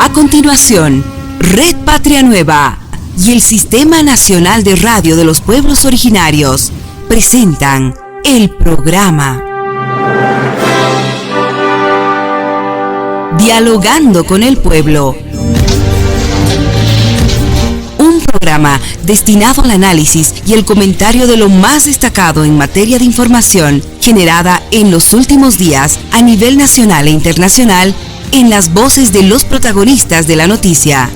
A continuación, Red Patria Nueva y el Sistema Nacional de Radio de los Pueblos Originarios presentan el programa Dialogando con el Pueblo. Un programa destinado al análisis y el comentario de lo más destacado en materia de información generada en los últimos días a nivel nacional e internacional en las voces de los protagonistas de la noticia.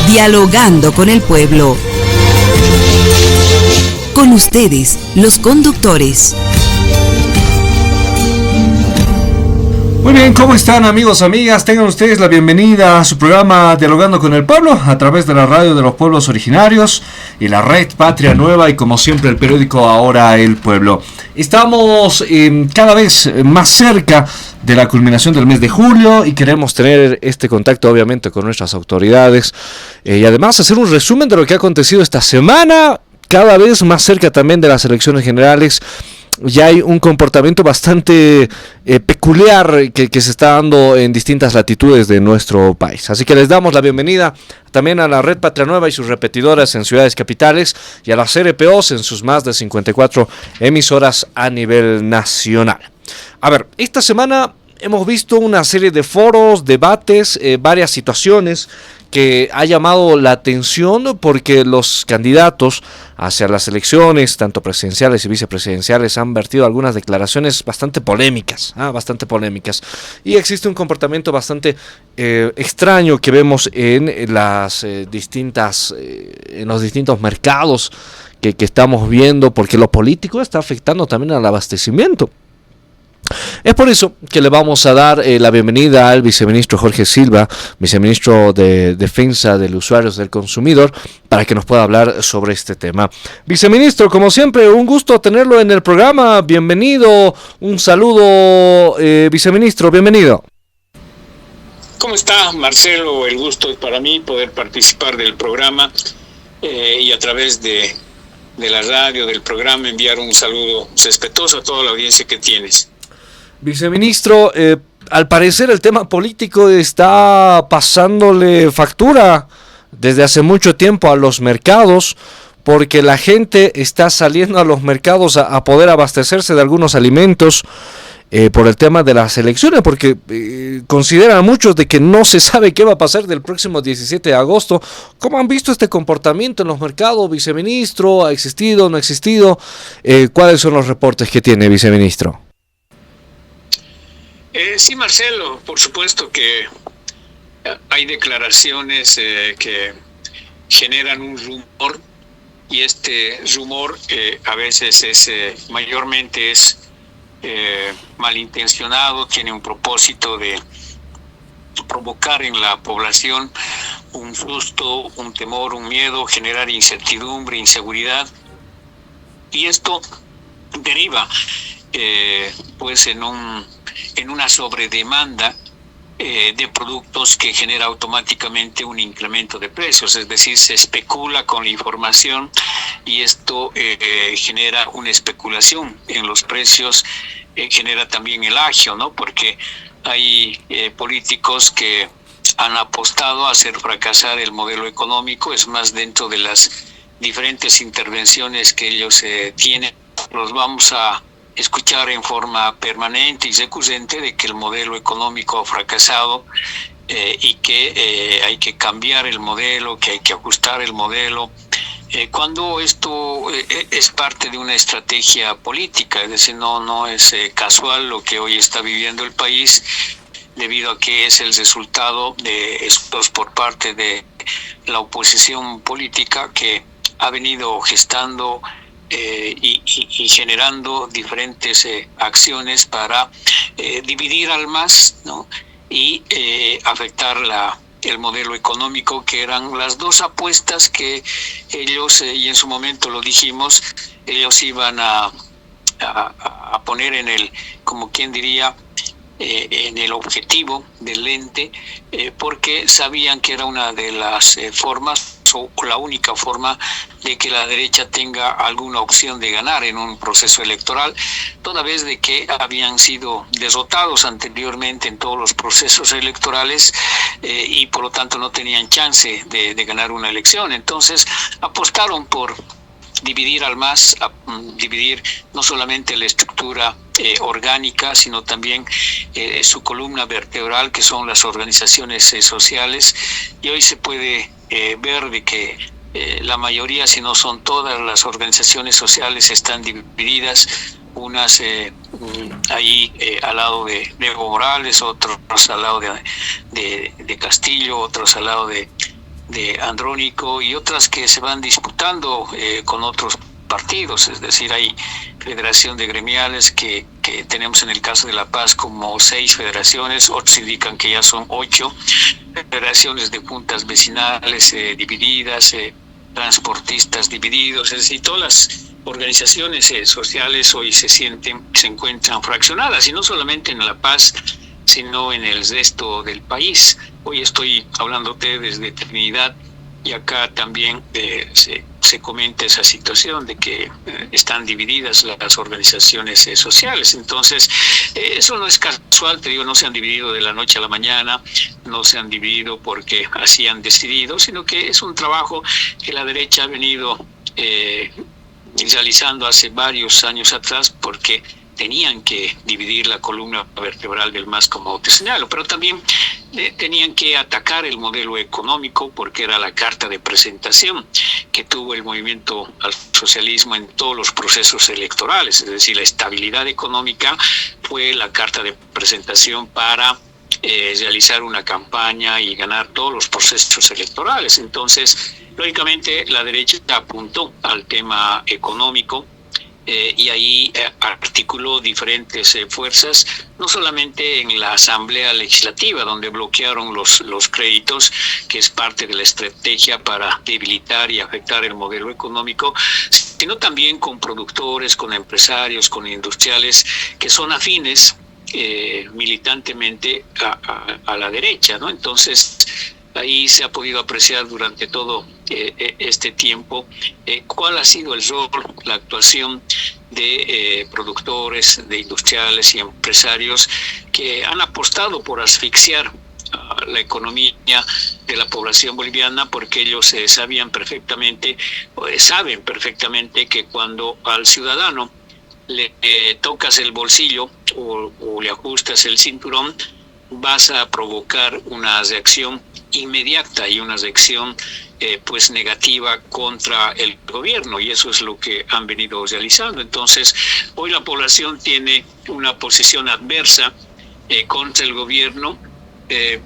Dialogando con el Pueblo. Con ustedes, los conductores. Muy bien, ¿cómo están amigos, amigas? Tengan ustedes la bienvenida a su programa Dialogando con el Pueblo a través de la radio de los pueblos originarios y la Red Patria Nueva y como siempre el periódico Ahora el Pueblo. Estamos cada vez más cerca de la culminación del mes de julio y queremos tener este contacto obviamente con nuestras autoridades y además hacer un resumen de lo que ha acontecido esta semana, cada vez más cerca también de las elecciones generales. Ya hay un comportamiento bastante peculiar que se está dando en distintas latitudes de nuestro país. Así que les damos la bienvenida también a la Red Patria Nueva y sus repetidoras en ciudades capitales y a las RPOs en sus más de 54 emisoras a nivel nacional. A ver, esta semana hemos visto una serie de foros, debates, varias situaciones que ha llamado la atención porque los candidatos hacia las elecciones, tanto presidenciales y vicepresidenciales, han vertido algunas declaraciones bastante polémicas, y existe un comportamiento bastante extraño que vemos en las en los distintos mercados que estamos viendo, porque lo político está afectando también al abastecimiento. Es por eso que le vamos a dar la bienvenida al viceministro Jorge Silva, viceministro de Defensa del Usuario del Consumidor, para que nos pueda hablar sobre este tema. Viceministro, como siempre, un gusto tenerlo en el programa. Bienvenido, un saludo, viceministro, bienvenido. ¿Cómo está, Marcelo? El gusto es para mí poder participar del programa y a través de la radio, del programa, enviar un saludo respetuoso a toda la audiencia que tienes. Viceministro, al parecer el tema político está pasándole factura desde hace mucho tiempo a los mercados, porque la gente está saliendo a los mercados a poder abastecerse de algunos alimentos por el tema de las elecciones, porque consideran muchos de que no se sabe qué va a pasar del próximo 17 de agosto. ¿Cómo han visto este comportamiento en los mercados, viceministro? ¿Ha existido, no ha existido? ¿Cuáles son los reportes que tiene, viceministro? Sí, Marcelo, por supuesto que hay declaraciones que generan un rumor, y este rumor a veces mayormente es malintencionado, tiene un propósito de provocar en la población un susto, un temor, un miedo, generar incertidumbre, inseguridad, y esto deriva pues en una sobredemanda de productos que genera automáticamente un incremento de precios, es decir, se especula con la información y esto genera una especulación en los precios, genera también el agio, ¿no? Porque hay políticos que han apostado a hacer fracasar el modelo económico, es más, dentro de las diferentes intervenciones que ellos tienen, los vamos a escuchar en forma permanente y recurrente de que el modelo económico ha fracasado y que hay que cambiar el modelo, que hay que ajustar el modelo, cuando esto es parte de una estrategia política, es decir, no es casual lo que hoy está viviendo el país, debido a que es el resultado de estos por parte de la oposición política que ha venido gestando y generando diferentes acciones para dividir al MAS, ¿no? Y afectar el modelo económico, que eran las dos apuestas que ellos, y en su momento lo dijimos, ellos iban a poner en el, como quien diría, en el objetivo del ente, porque sabían que era una de las formas o la única forma de que la derecha tenga alguna opción de ganar en un proceso electoral, toda vez de que habían sido derrotados anteriormente en todos los procesos electorales y por lo tanto no tenían chance de ganar una elección. Entonces apostaron por dividir al MAS, dividir no solamente la estructura orgánica, sino también su columna vertebral, que son las organizaciones sociales, y hoy se puede ver de que la mayoría, si no son todas las organizaciones sociales, están divididas, unas ahí al lado de Evo Morales, otros al lado de Castillo, otros al lado de Andrónico, y otras que se van disputando con otros partidos. Es decir, hay federación de gremiales que tenemos en el caso de La Paz como 6 federaciones, otros indican que ya son 8 federaciones de juntas vecinales divididas, transportistas divididos. Es decir, todas las organizaciones sociales hoy se encuentran fraccionadas, y no solamente en La Paz, sino en el resto del país. Hoy estoy hablándote desde Trinidad, y acá también se comenta esa situación de que están divididas las organizaciones sociales. Entonces, eso no es casual, te digo, no se han dividido de la noche a la mañana, no se han dividido porque así han decidido, sino que es un trabajo que la derecha ha venido realizando hace varios años atrás, porque tenían que dividir la columna vertebral del MAS, como te señalo, pero también tenían que atacar el modelo económico, porque era la carta de presentación que tuvo el movimiento al socialismo en todos los procesos electorales. Es decir, la estabilidad económica fue la carta de presentación para realizar una campaña y ganar todos los procesos electorales. Entonces, lógicamente, la derecha apuntó al tema económico, y ahí articuló diferentes fuerzas, no solamente en la Asamblea Legislativa, donde bloquearon los créditos, que es parte de la estrategia para debilitar y afectar el modelo económico, sino también con productores, con empresarios, con industriales que son afines militantemente a la derecha, ¿no? Entonces, ahí se ha podido apreciar durante todo este tiempo cuál ha sido el rol, la actuación de productores, de industriales y empresarios que han apostado por asfixiar la economía de la población boliviana, porque ellos saben perfectamente que cuando al ciudadano le tocas el bolsillo o le ajustas el cinturón, vas a provocar una reacción inmediata y una reacción pues negativa contra el gobierno, y eso es lo que han venido realizando. Entonces, hoy la población tiene una posición adversa contra el gobierno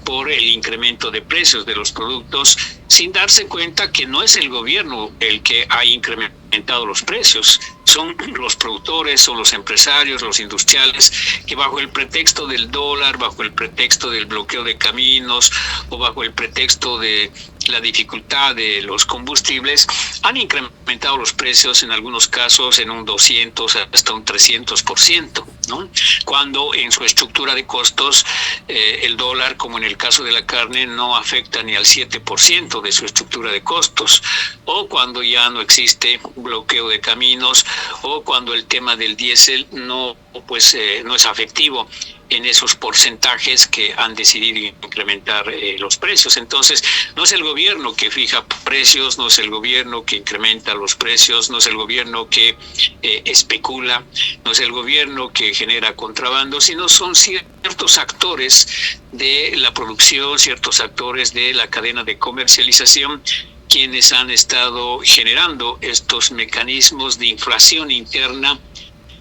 por el incremento de precios de los productos, sin darse cuenta que no es el gobierno el que ha incrementado los precios, son los productores, son los empresarios, los industriales, que bajo el pretexto del dólar, bajo el pretexto del bloqueo de caminos o bajo el pretexto de la dificultad de los combustibles, han incrementado los precios, en algunos casos en un 200 hasta un 300%, ¿no? Cuando en su estructura de costos el dólar, como en el caso de la carne, no afecta ni al 7% de su estructura de costos, o cuando ya no existe bloqueo de caminos, o cuando el tema del diésel no es afectivo en esos porcentajes que han decidido incrementar los precios. Entonces, no es el gobierno que fija precios, no es el gobierno que incrementa los precios, no es el gobierno que especula, no es el gobierno que genera contrabando, sino son ciertos actores de la producción, ciertos actores de la cadena de comercialización, quienes han estado generando estos mecanismos de inflación interna,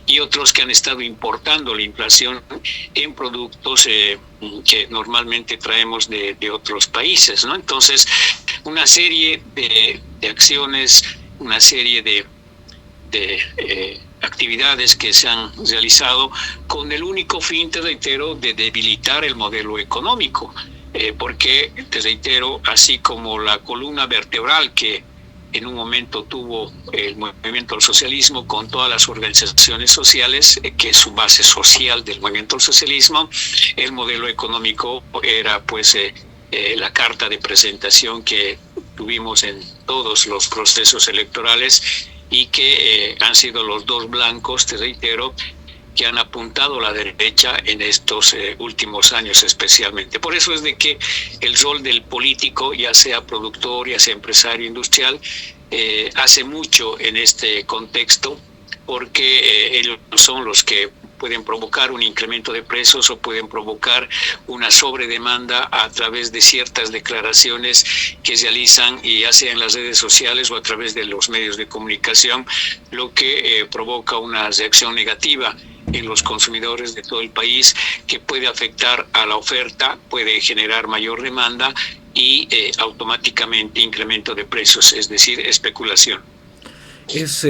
y otros que han estado importando la inflación en productos que normalmente traemos de otros países, ¿no? Entonces, una serie de acciones, una serie de actividades que se han realizado con el único fin, te reitero, de debilitar el modelo económico, porque, te reitero, así como la columna vertebral que en un momento tuvo el movimiento al socialismo con todas las organizaciones sociales, que es su base social del movimiento al socialismo, el modelo económico era pues la carta de presentación que tuvimos en todos los procesos electorales y que han sido los dos blancos, te reitero, que han apuntado a la derecha en estos últimos años especialmente. Por eso es de que el rol del político, ya sea productor, ya sea empresario industrial, hace mucho en este contexto, porque ellos son los que pueden provocar un incremento de precios o pueden provocar una sobredemanda a través de ciertas declaraciones que realizan, y ya sea en las redes sociales o a través de los medios de comunicación, lo que provoca una reacción negativa en los consumidores de todo el país, que puede afectar a la oferta, puede generar mayor demanda y automáticamente incremento de precios, es decir, especulación. Es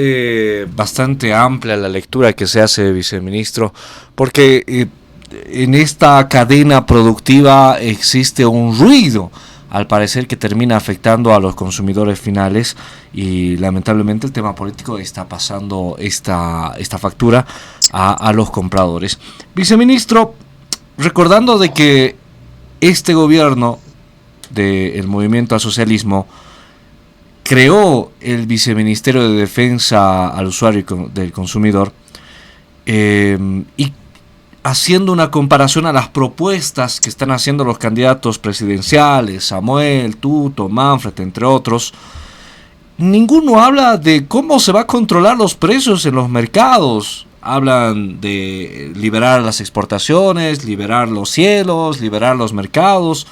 bastante amplia la lectura que se hace, viceministro, porque en esta cadena productiva existe un ruido, al parecer, que termina afectando a los consumidores finales, y lamentablemente el tema político está pasando esta factura a los compradores. Viceministro, recordando de que este gobierno del movimiento al socialismo creó el Viceministerio de Defensa al Usuario y del Consumidor, y haciendo una comparación a las propuestas que están haciendo los candidatos presidenciales, Samuel, Tuto, Manfred, entre otros, ninguno habla de cómo se va a controlar los precios en los mercados. Hablan de liberar las exportaciones, liberar los cielos, liberar los mercados,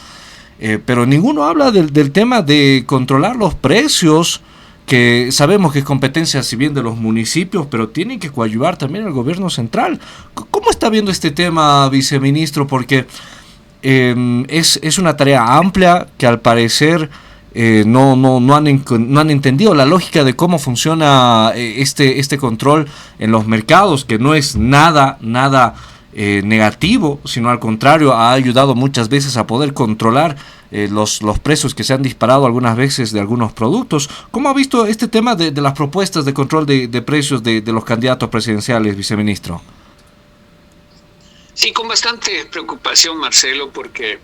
pero ninguno habla del tema de controlar los precios, que sabemos que es competencia, si bien, de los municipios, pero tienen que coadyuvar también el gobierno central. ¿Cómo está viendo este tema, viceministro? Porque es una tarea amplia que al parecer no han entendido la lógica de cómo funciona este control en los mercados, que no es nada negativo, sino al contrario, ha ayudado muchas veces a poder controlar los precios que se han disparado algunas veces de algunos productos. ¿Cómo ha visto este tema de las propuestas de control de precios de los candidatos presidenciales, viceministro? Sí, con bastante preocupación, Marcelo, porque,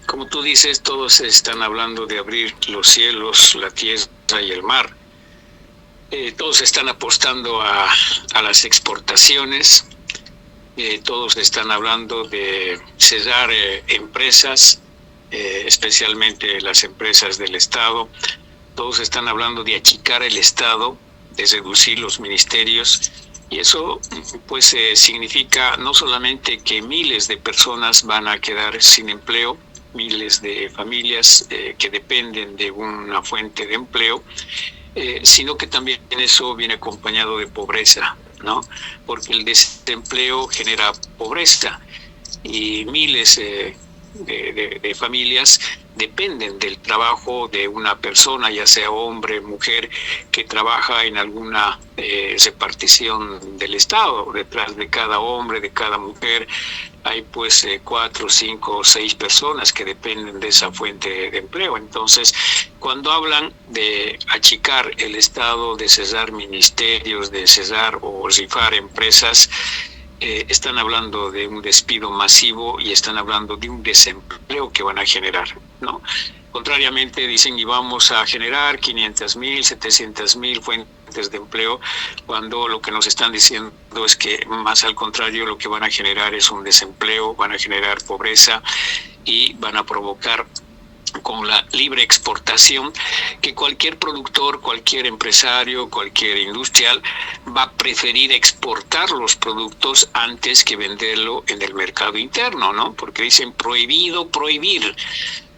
como tú dices, todos están hablando de abrir los cielos, la tierra y el mar. Todos están apostando a las exportaciones. Todos están hablando de cerrar empresas, especialmente las empresas del Estado. Todos están hablando de achicar el Estado, de reducir los ministerios, y eso pues significa no solamente que miles de personas van a quedar sin empleo, miles de familias que dependen de una fuente de empleo, sino que también eso viene acompañado de pobreza, ¿no? Porque el desempleo genera pobreza y miles de familias dependen del trabajo de una persona, ya sea hombre, mujer, que trabaja en alguna repartición del Estado. Detrás de cada hombre, de cada mujer, hay pues 4, 5 o 6 personas que dependen de esa fuente de empleo. Entonces, cuando hablan de achicar el Estado, de cesar ministerios, de cesar o rifar empresas, están hablando de un despido masivo y están hablando de un desempleo que van a generar, ¿no? Contrariamente, dicen, y vamos a generar 500,000, 700,000 fuentes de empleo, cuando lo que nos están diciendo es que, más al contrario, lo que van a generar es un desempleo, van a generar pobreza y van a provocar, con la libre exportación, que cualquier productor, cualquier empresario, cualquier industrial va a preferir exportar los productos antes que venderlo en el mercado interno, ¿no? Porque dicen prohibido prohibir.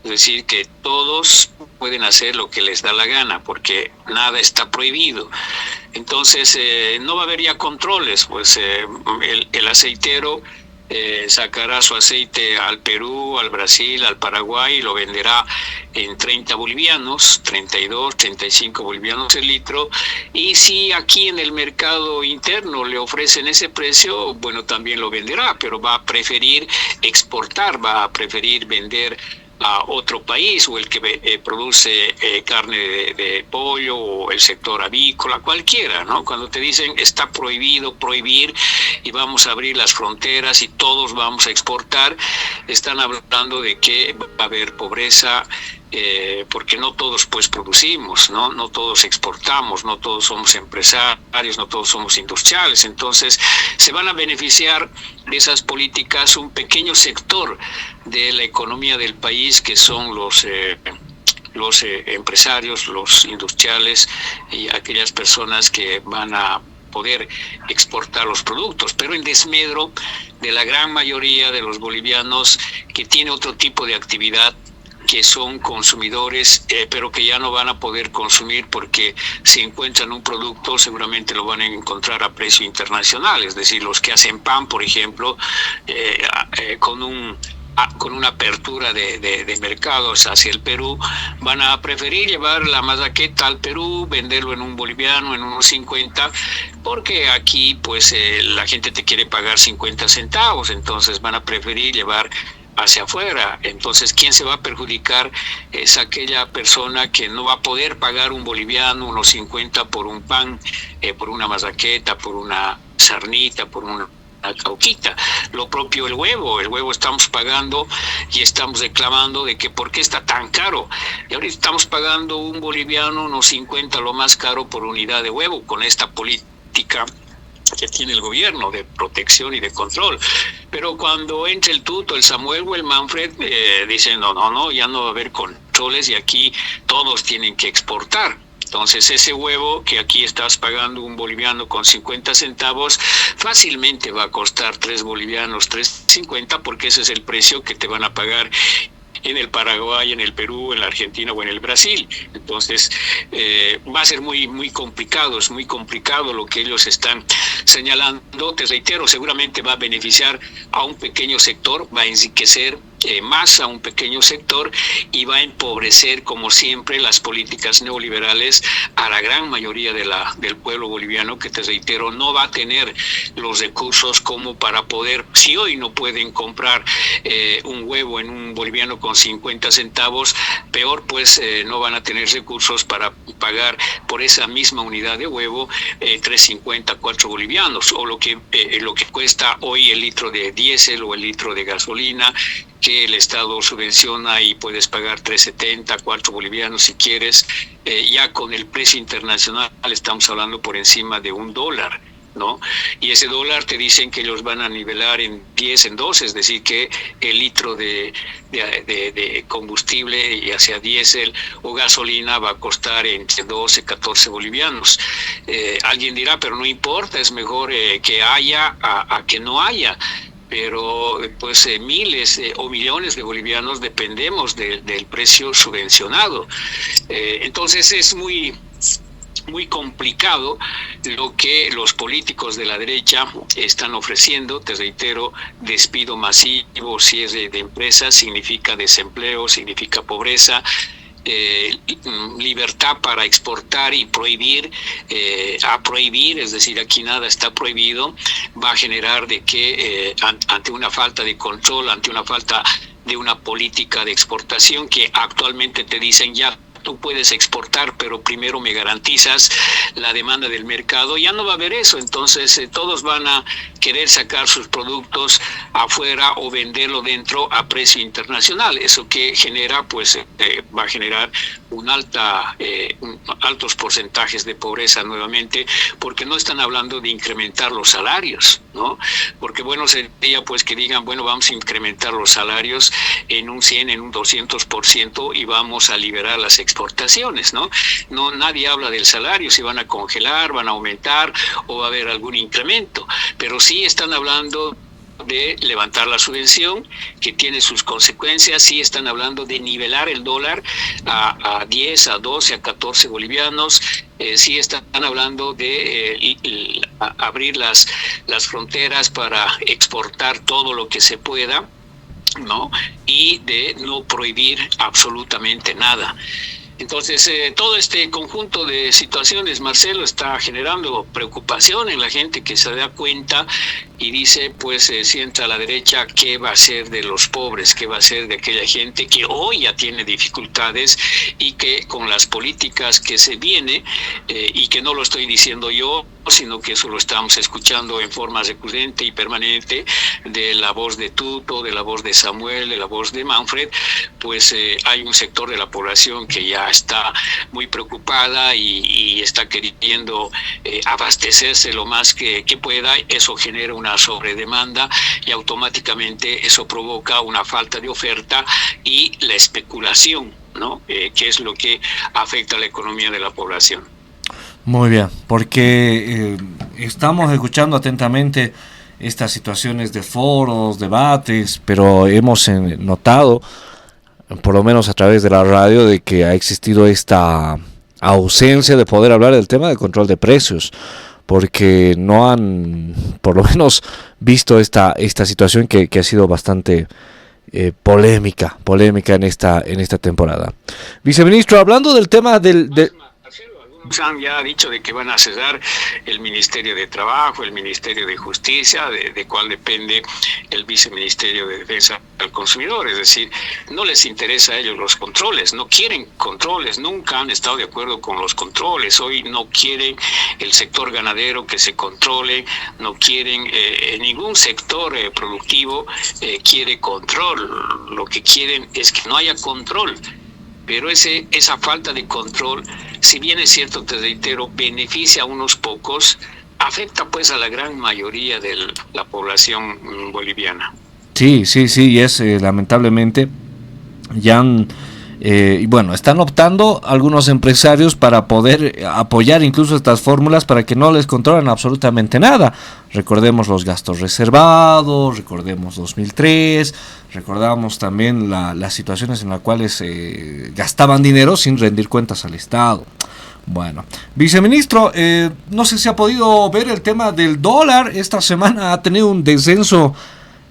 Es decir, que todos pueden hacer lo que les da la gana, porque nada está prohibido. Entonces, no va a haber ya controles, pues el aceitero sacará su aceite al Perú, al Brasil, al Paraguay, y lo venderá en 30 bolivianos, 32, 35 bolivianos el litro, y si aquí en el mercado interno le ofrecen ese precio, bueno, también lo venderá, pero va a preferir exportar, va a preferir vender a otro país, o el que produce carne de pollo, o el sector avícola, cualquiera, ¿no? Cuando te dicen está prohibido prohibir y vamos a abrir las fronteras y todos vamos a exportar, están hablando de que va a haber pobreza, porque no todos pues producimos, no todos exportamos, no todos somos empresarios, no todos somos industriales. Entonces se van a beneficiar de esas políticas un pequeño sector de la economía del país, que son los empresarios, los industriales y aquellas personas que van a poder exportar los productos, pero en desmedro de la gran mayoría de los bolivianos que tiene otro tipo de actividad, que son consumidores, pero que ya no van a poder consumir porque si encuentran un producto seguramente lo van a encontrar a precio internacional. Es decir, los que hacen pan, por ejemplo, con una apertura de mercados hacia el Perú, van a preferir llevar la mazaqueta al Perú, venderlo en un boliviano, en unos 50, porque aquí pues la gente te quiere pagar 50 centavos, entonces van a preferir llevar hacia afuera. Entonces, ¿quién se va a perjudicar? Es aquella persona que no va a poder pagar un boliviano, unos 50 por un pan, por una mazaqueta, por una sarnita, por una cauquita. Lo propio el huevo estamos pagando y estamos reclamando de que por qué está tan caro. Y ahorita estamos pagando un boliviano unos 50, lo más caro por unidad de huevo, con esta política que tiene el gobierno de protección y de control. Pero cuando entra el Tuto, el Samuel o el Manfred, dicen no, ya no va a haber controles y aquí todos tienen que exportar. Entonces ese huevo que aquí estás pagando un boliviano con 50 centavos, fácilmente va a costar 3 bolivianos, 3.50, porque ese es el precio que te van a pagar en el Paraguay, en el Perú, en la Argentina o en el Brasil. Entonces va a ser muy complicado, es muy complicado lo que ellos están señalando. Te reitero, seguramente va a beneficiar a un pequeño sector, va a enriquecer más a un pequeño sector y va a empobrecer, como siempre, las políticas neoliberales a la gran mayoría del pueblo boliviano, que te reitero, no va a tener los recursos como para poder, si hoy no pueden comprar un huevo en un boliviano con 50 centavos, peor pues no van a tener recursos para pagar por esa misma unidad de huevo 3.50, 4 bolivianos, o lo que cuesta hoy el litro de diésel o el litro de gasolina, que el Estado subvenciona y puedes pagar 3.70, 4 bolivianos si quieres. Ya con el precio internacional estamos hablando por encima de $1, ¿no? Y ese dólar te dicen que ellos van a nivelar en 10, en 12, es decir, que el litro de combustible, ya sea diésel o gasolina, va a costar entre 12, 14 bolivianos. Alguien dirá, pero no importa, es mejor que haya a que no haya. Pero pues miles o millones de bolivianos dependemos del precio subvencionado. Entonces es muy complicado lo que los políticos de la derecha están ofreciendo. Te reitero, despido masivo, cierre de empresas, significa desempleo, significa pobreza. Libertad para exportar y prohibir, es decir, aquí nada está prohibido, va a generar de que ante una falta de control, ante una falta de una política de exportación, que actualmente te dicen ya tú puedes exportar, pero primero me garantizas la demanda del mercado, ya no va a haber eso. Entonces todos van a querer sacar sus productos afuera o venderlo dentro a precio internacional. Eso que genera, pues va a generar altos porcentajes de pobreza nuevamente, porque no están hablando de incrementar los salarios, ¿no? Porque bueno sería pues que digan, bueno, vamos a incrementar los salarios en un 100, en un 200% y vamos a liberar las exportaciones, ¿no? No, nadie habla del salario, si van a congelar, van a aumentar o va a haber algún incremento, pero sí están hablando de levantar la subvención, que tiene sus consecuencias. Sí están hablando de nivelar el dólar a 10, a 12, a 14 bolivianos. Sí están hablando de abrir las fronteras para exportar todo lo que se pueda, ¿no? Y de no prohibir absolutamente nada. Entonces, todo este conjunto de situaciones, Marcelo, está generando preocupación en la gente que se da cuenta y dice, pues, si entra a la derecha, ¿qué va a ser de los pobres? ¿Qué va a ser de aquella gente que hoy ya tiene dificultades y que con las políticas que se viene, y que no lo estoy diciendo yo, sino que eso lo estamos escuchando en forma recurrente y permanente de la voz de Tuto, de la voz de Samuel, de la voz de Manfred, pues hay un sector de la población que ya está muy preocupada y está queriendo abastecerse lo más que pueda. Eso genera una sobredemanda y automáticamente eso provoca una falta de oferta y la especulación, ¿no? Que es lo que afecta a la economía de la población. Muy bien, porque estamos escuchando atentamente estas situaciones de foros, debates, pero hemos notado, por lo menos a través de la radio, de que ha existido esta ausencia de poder hablar del tema de control de precios, porque no han, por lo menos, visto esta situación que ha sido bastante polémica en esta temporada. Viceministro, hablando del tema Han ya dicho de que van a cerrar el Ministerio de Trabajo, el Ministerio de Justicia, de cuál depende el Viceministerio de Defensa del Consumidor. Es decir, no les interesa a ellos los controles, no quieren controles, nunca han estado de acuerdo con los controles. Hoy no quieren el sector ganadero que se controle, no quieren ningún sector productivo quiere control. Lo que quieren es que no haya control. Pero esa falta de control, si bien es cierto, te reitero, beneficia a unos pocos, afecta pues a la gran mayoría de la población boliviana. Sí, y es lamentablemente ya están optando algunos empresarios para poder apoyar incluso estas fórmulas para que no les controlen absolutamente nada. Recordemos los gastos reservados, recordemos 2003, recordamos también las situaciones en las cuales gastaban dinero sin rendir cuentas al Estado. Bueno, viceministro, no sé si ha podido ver el tema del dólar. Esta semana ha tenido un descenso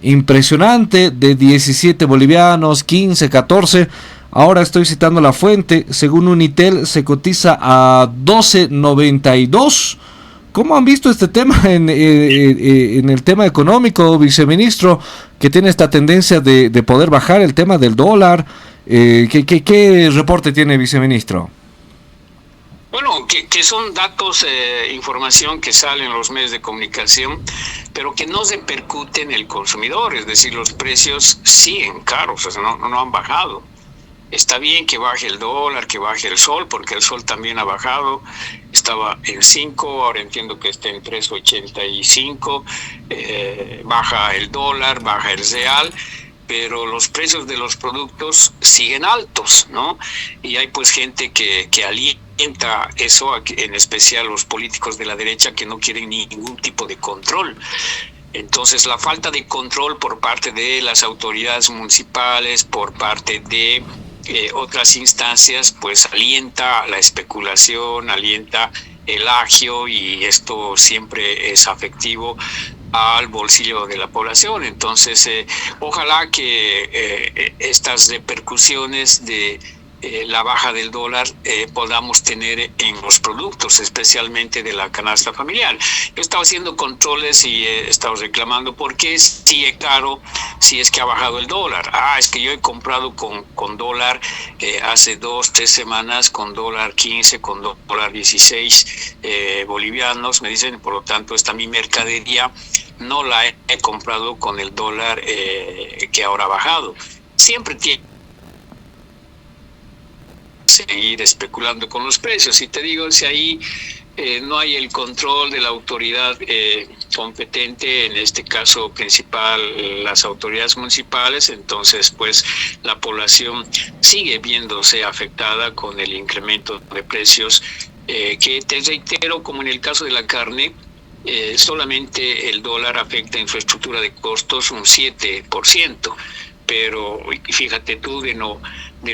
impresionante de 17 bolivianos, 15, 14. Ahora estoy citando la fuente. Según Unitel se cotiza a 12.92. ¿Cómo han visto este tema en el tema económico, viceministro, que tiene esta tendencia de poder bajar el tema del dólar? ¿Qué reporte tiene, viceministro? Bueno, que son datos, información que sale en los medios de comunicación, pero que no repercute en el consumidor. Es decir, los precios siguen caros, o sea, no han bajado. Está bien que baje el dólar, que baje el sol, porque el sol también ha bajado. Estaba en 5, ahora entiendo que está en 3.85. Baja el dólar, baja el real, pero los precios de los productos siguen altos, ¿no? Y hay pues gente que alienta eso, en especial los políticos de la derecha que no quieren ningún tipo de control. Entonces, la falta de control por parte de las autoridades municipales, por parte de otras instancias, pues alienta la especulación, alienta el agio, y esto siempre es afectivo al bolsillo de la población. Entonces, ojalá que estas repercusiones de la baja del dólar podamos tener en los productos, especialmente de la canasta familiar. Yo he estado haciendo controles y he estado reclamando por qué sigue caro si es que ha bajado el dólar. Es que yo he comprado con dólar hace 2-3 semanas, con dólar 15, con dólar 16 bolivianos, me dicen. Por lo tanto, esta mi mercadería no la he comprado con el dólar que ahora ha bajado. Siempre tiene seguir especulando con los precios. Y te digo, si ahí no hay el control de la autoridad competente, en este caso principal las autoridades municipales, entonces pues la población sigue viéndose afectada con el incremento de precios, que te reitero, como en el caso de la carne, solamente el dólar afecta en su estructura de costos un 7%, pero fíjate tú, de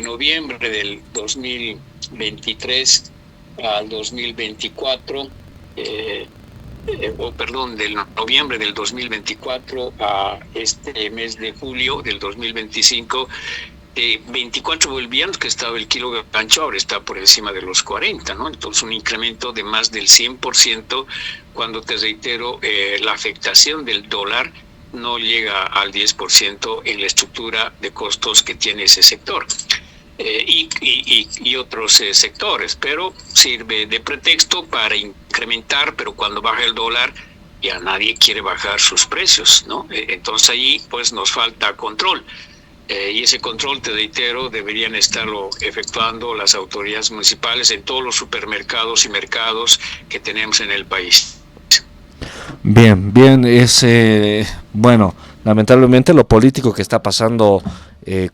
noviembre del 2023 al 2024, del noviembre del 2024 a este mes de julio del 2025, de 24 bolivianos que estaba el kilo de gancho, ahora está por encima de los 40, ¿no? Entonces un incremento de más del 100%, cuando te reitero, la afectación del dólar no llega al 10% en la estructura de costos que tiene ese sector. Y otros sectores, pero sirve de pretexto para incrementar, pero cuando baja el dólar ya nadie quiere bajar sus precios, ¿no? Entonces ahí pues nos falta control. Y ese control, te reitero, deberían estarlo efectuando las autoridades municipales en todos los supermercados y mercados que tenemos en el país. Bien, bueno, lamentablemente lo político que está pasando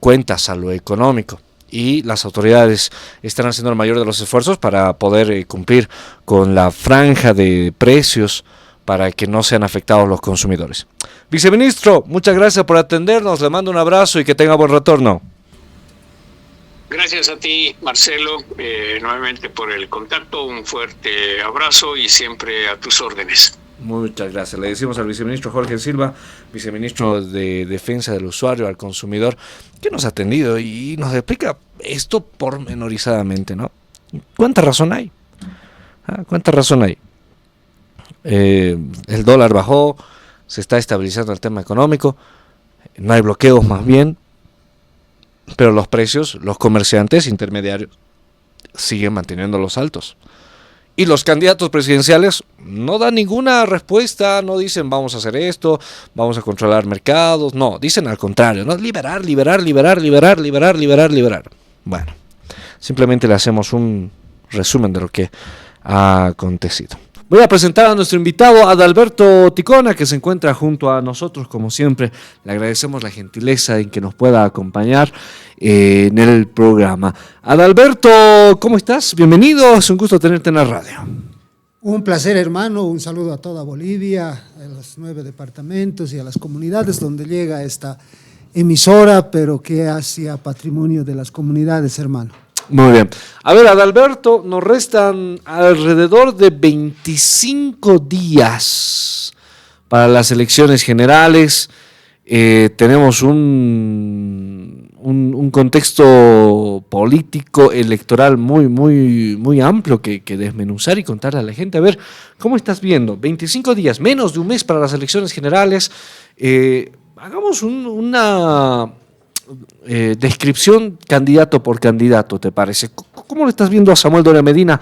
cuentas a lo económico, y las autoridades están haciendo el mayor de los esfuerzos para poder cumplir con la franja de precios para que no sean afectados los consumidores. Viceministro, muchas gracias por atendernos, le mando un abrazo y que tenga buen retorno. Gracias a ti, Marcelo, nuevamente por el contacto, un fuerte abrazo y siempre a tus órdenes. Muchas gracias. Le decimos al viceministro Jorge Silva, viceministro de Defensa del Usuario, al Consumidor, que nos ha atendido y nos explica esto pormenorizadamente, ¿no? ¿Cuánta razón hay? ¿Cuánta razón hay? El dólar bajó, se está estabilizando el tema económico, no hay bloqueos más bien, pero los precios, los comerciantes intermediarios siguen manteniéndolos altos. Y los candidatos presidenciales no dan ninguna respuesta, no dicen vamos a hacer esto, vamos a controlar mercados, no, dicen al contrario, ¿no? Liberar. Bueno, simplemente le hacemos un resumen de lo que ha acontecido. Voy a presentar a nuestro invitado, Adalberto Ticona, que se encuentra junto a nosotros, como siempre. Le agradecemos la gentileza en que nos pueda acompañar en el programa. Adalberto, ¿cómo estás? Bienvenido, es un gusto tenerte en la radio. Un placer, hermano, un saludo a toda Bolivia, a los 9 departamentos y a las comunidades donde llega esta emisora, pero que hacia patrimonio de las comunidades, hermano. Muy bien. A ver, Adalberto, nos restan alrededor de 25 días para las elecciones generales. Tenemos un contexto político, electoral muy amplio que desmenuzar y contarle a la gente. A ver, ¿cómo estás viendo? 25 días, menos de un mes para las elecciones generales. Hagamos una descripción candidato por candidato, ¿te parece? ¿Cómo lo estás viendo a Samuel Doria Medina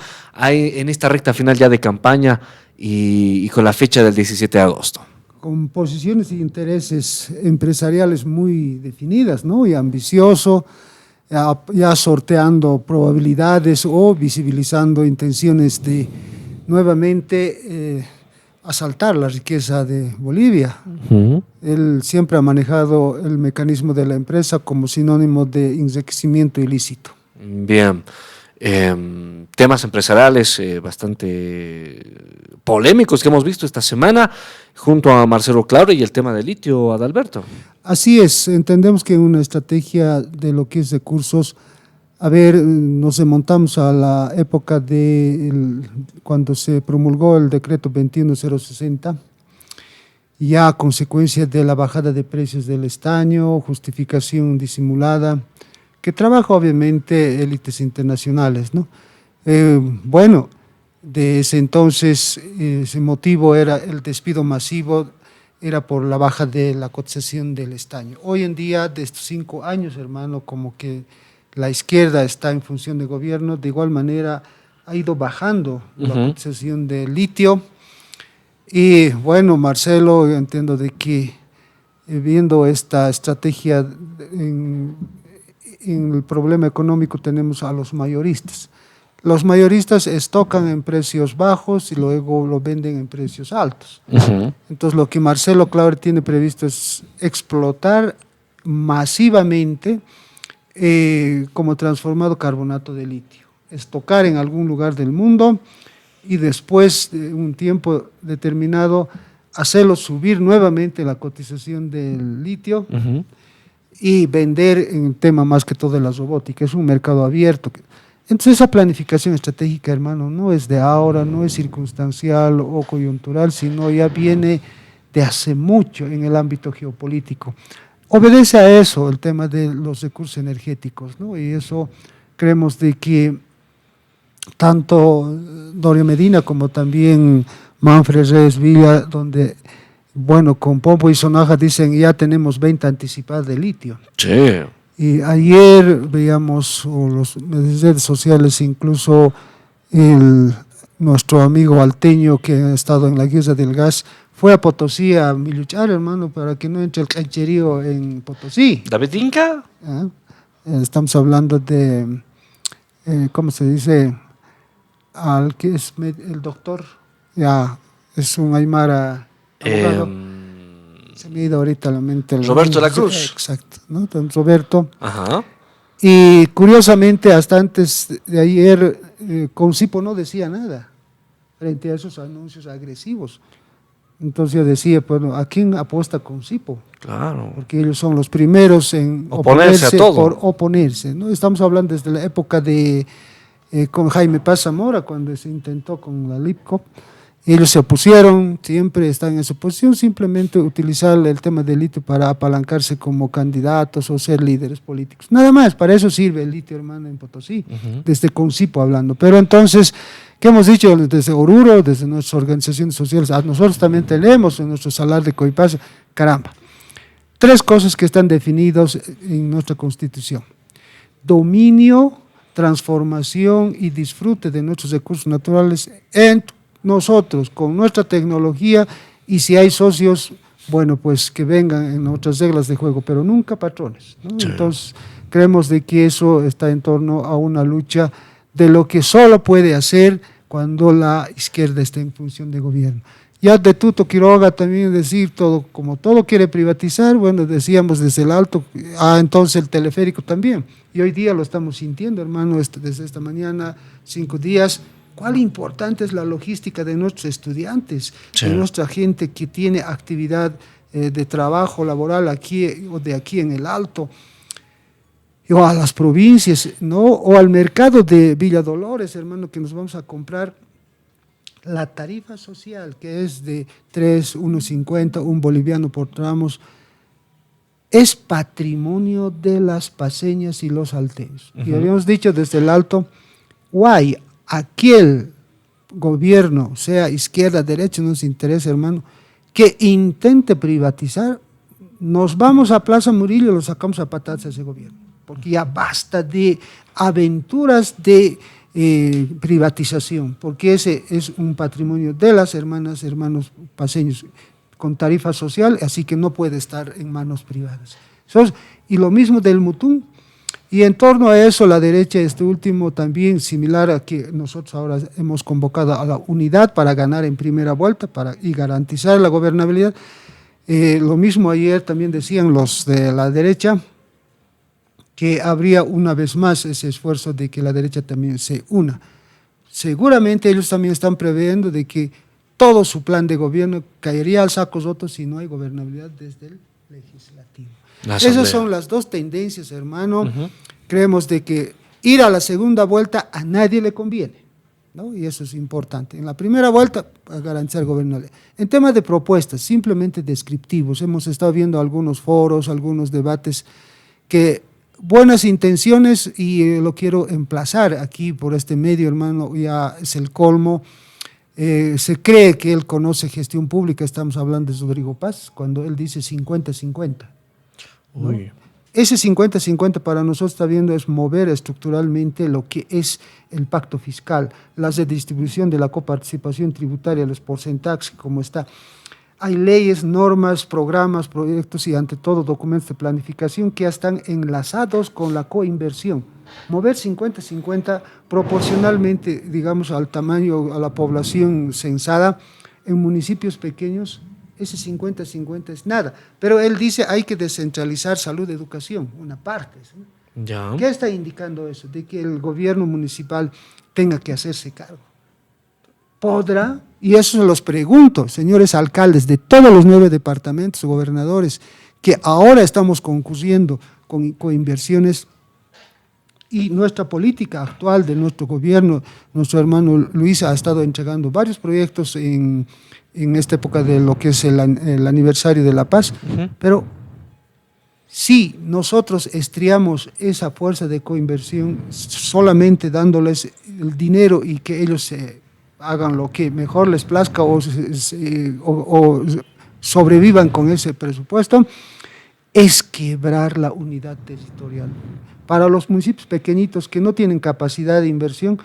en esta recta final ya de campaña y con la fecha del 17 de agosto? Con posiciones e intereses empresariales muy definidas, ¿no? Y ambicioso, ya sorteando probabilidades o visibilizando intenciones de nuevamente asaltar la riqueza de Bolivia. Uh-huh. Él siempre ha manejado el mecanismo de la empresa como sinónimo de enriquecimiento ilícito. Bien. Temas empresariales bastante polémicos que hemos visto esta semana junto a Marcelo Claure y el tema del litio, Adalberto. Así es, entendemos que una estrategia de lo que es recursos, a ver, nos remontamos a la época cuando se promulgó el decreto 21060, ya a consecuencia de la bajada de precios del estaño, justificación disimulada, que trabaja obviamente élites internacionales, ¿no? Bueno, de ese entonces ese motivo era el despido masivo, era por la baja de la cotización del estaño. Hoy en día, de estos 5 años, hermano, como que la izquierda está en función de gobierno, de igual manera ha ido bajando la cotización del litio. Y bueno, Marcelo, yo entiendo de que viendo esta estrategia en el problema económico tenemos a los mayoristas. Los mayoristas estocan en precios bajos y luego lo venden en precios altos. Uh-huh. Entonces lo que Marcelo Claure tiene previsto es explotar masivamente como transformado carbonato de litio, estocar en algún lugar del mundo y después de un tiempo determinado hacerlo subir nuevamente la cotización del litio. Uh-huh. Y vender en el tema más que todo de la robótica. Es un mercado abierto. Entonces esa planificación estratégica, hermano, no es de ahora, no es circunstancial o coyuntural, sino ya viene de hace mucho en el ámbito geopolítico. obedece a eso el tema de los recursos energéticos, ¿no? Y eso creemos de que tanto Doria Medina como también Manfred Reyes Villa, donde, bueno, con pompo y sonaja dicen ya tenemos 20 anticipadas de litio. Sí. Y ayer veíamos las redes sociales, incluso nuestro amigo alteño que ha estado en la guerra del gas, fue a Potosí a luchar, hermano, para que no entre el cancherío en Potosí. ¿David Inca? ¿Ah? Estamos hablando de, ¿cómo se dice? Al que es el doctor, ya, es un aymara abogado. Se me ha ido ahorita a la mente. Roberto de la Cruz. Exacto, ¿no? Entonces, Roberto. Ajá. Y curiosamente, hasta antes de ayer, Concipo no decía nada frente a esos anuncios agresivos. Entonces yo decía, bueno, ¿a quién apuesta Concipo? Claro. Porque ellos son los primeros en oponerse a todo. por oponerse, ¿no? Estamos hablando desde la época de con Jaime Paz Zamora, cuando se intentó con la LIPCO. Ellos se opusieron, siempre están en esa posición, simplemente utilizar el tema del litio para apalancarse como candidatos o ser líderes políticos. Nada más, para eso sirve el litio, hermano, en Potosí, desde Concipo hablando. Pero entonces, ¿qué hemos dicho desde Oruro, desde nuestras organizaciones sociales? Nosotros también tenemos en nuestro salar de Coipasa, caramba, 3 cosas que están definidas en nuestra Constitución: dominio, transformación y disfrute de nuestros recursos naturales en nosotros, con nuestra tecnología, y si hay socios, bueno, pues que vengan en otras reglas de juego, pero nunca patrones, ¿no? Sí. Entonces, creemos de que eso está en torno a una lucha de lo que solo puede hacer cuando la izquierda está en función de gobierno. Ya de Tuto Quiroga también decir todo, como todo quiere privatizar, bueno, decíamos desde el alto, entonces el teleférico también, y hoy día lo estamos sintiendo, hermano, desde esta mañana, 5 días. ¿Cuál importante es la logística de nuestros estudiantes, sí, de nuestra gente que tiene actividad de trabajo laboral aquí o de aquí en el Alto, o a las provincias, ¿no? O al mercado de Villa Dolores, hermano, que nos vamos a comprar la tarifa social, que es de 1.50, un boliviano por tramos, es patrimonio de las paceñas y los alteños. Y habíamos dicho desde el Alto, guay, aquel gobierno, sea izquierda, derecha, no nos interesa, hermano, que intente privatizar, nos vamos a Plaza Murillo y lo sacamos a patadas a ese gobierno, porque ya basta de aventuras de privatización, porque ese es un patrimonio de las hermanos paceños con tarifa social, así que no puede estar en manos privadas. Y lo mismo del Mutún. Y en torno a eso, la derecha, este último también, similar a que nosotros ahora hemos convocado a la unidad para ganar en primera vuelta y garantizar la gobernabilidad. Lo mismo ayer también decían los de la derecha, que habría una vez más ese esfuerzo de que la derecha también se una. Seguramente ellos también están previendo de que todo su plan de gobierno caería al saco roto si no hay gobernabilidad desde el legislativo. Esas son las 2 tendencias, hermano. Creemos de que ir a la segunda vuelta a nadie le conviene, ¿no? Y eso es importante. En la primera vuelta, a garantizar gobernabilidad. En temas de propuestas, simplemente descriptivos, hemos estado viendo algunos foros, algunos debates que buenas intenciones, y lo quiero emplazar aquí por este medio, hermano, ya es el colmo. Se cree que él conoce gestión pública, estamos hablando de Rodrigo Paz, cuando él dice 50-50. ¿no? Ese 50-50 para nosotros está viendo es mover estructuralmente lo que es el pacto fiscal, la redistribución de la coparticipación tributaria, los porcentajes, como está. Hay leyes, normas, programas, proyectos y ante todo documentos de planificación que ya están enlazados con la coinversión. Mover 50-50 proporcionalmente, digamos, al tamaño, a la población censada en municipios pequeños, ese 50-50 es nada. Pero él dice hay que descentralizar salud, educación, una parte. ¿Sí? Ya. ¿Qué está indicando eso? De que el gobierno municipal tenga que hacerse cargo. ¿Podrá? Y eso se los pregunto, señores alcaldes de todos los 9 departamentos, gobernadores, que ahora estamos concurriendo con inversiones, y nuestra política actual de nuestro gobierno, nuestro hermano Luis ha estado entregando varios proyectos en esta época de lo que es el aniversario de La Paz, pero si nosotros estriamos esa fuerza de coinversión solamente dándoles el dinero y que ellos hagan lo que mejor les plazca o sobrevivan con ese presupuesto, es quebrar la unidad territorial. Para los municipios pequeñitos que no tienen capacidad de inversión,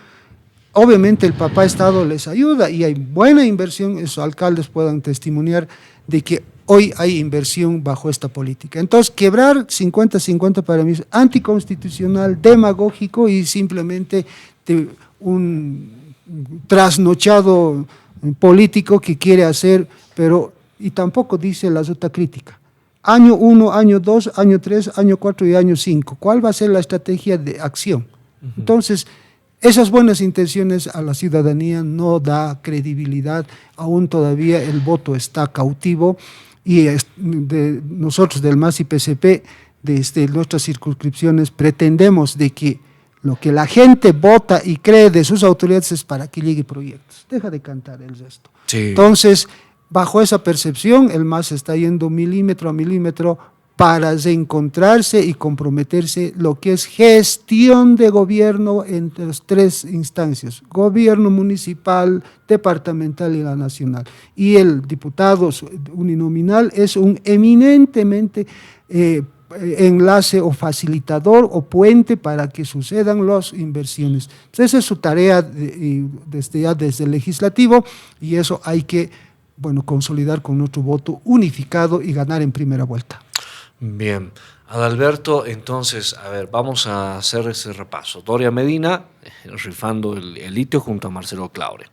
obviamente el papá Estado les ayuda y hay buena inversión, esos alcaldes puedan testimoniar de que hoy hay inversión bajo esta política. Entonces, quebrar 50-50 para mí es anticonstitucional, demagógico y simplemente un trasnochado político que quiere hacer, pero y tampoco dice la ruta crítica. Año 1, año 2, año 3, año 4 y año 5. ¿Cuál va a ser la estrategia de acción? Entonces, esas buenas intenciones a la ciudadanía no da credibilidad, aún todavía el voto está cautivo y nosotros del MAS y PCP, desde nuestras circunscripciones, pretendemos de que lo que la gente vota y cree de sus autoridades es para que llegue proyectos. Deja de cantar el resto. Sí. Entonces, bajo esa percepción, el MAS está yendo milímetro a milímetro para reencontrarse y comprometerse lo que es gestión de gobierno entre las tres instancias, gobierno municipal, departamental y la nacional. Y el diputado uninominal es un eminentemente enlace o facilitador o puente para que sucedan las inversiones. Entonces, esa es su tarea desde el legislativo y eso hay que consolidar con nuestro voto unificado y ganar en primera vuelta. Bien, Adalberto, entonces, a ver, vamos a hacer ese repaso. Doria Medina, rifando el litio junto a Marcelo Claure.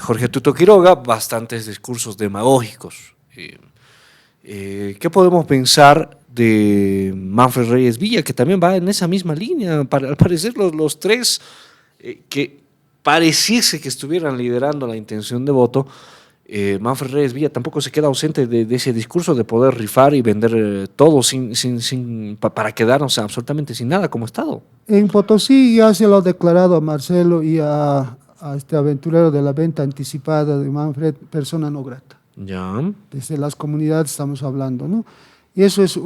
Jorge Tuto Quiroga, bastantes discursos demagógicos. ¿Qué podemos pensar de Manfred Reyes Villa, que también va en esa misma línea? Al parecer los tres que pareciese que estuvieran liderando la intención de voto, Manfred Reyes Villa tampoco se queda ausente de ese discurso de poder rifar y vender todo para quedarnos absolutamente sin nada como Estado. En Potosí ya se lo ha declarado a Marcelo y a este aventurero de la venta anticipada de Manfred persona no grata. Ya. Desde las comunidades estamos hablando, ¿no? Y eso es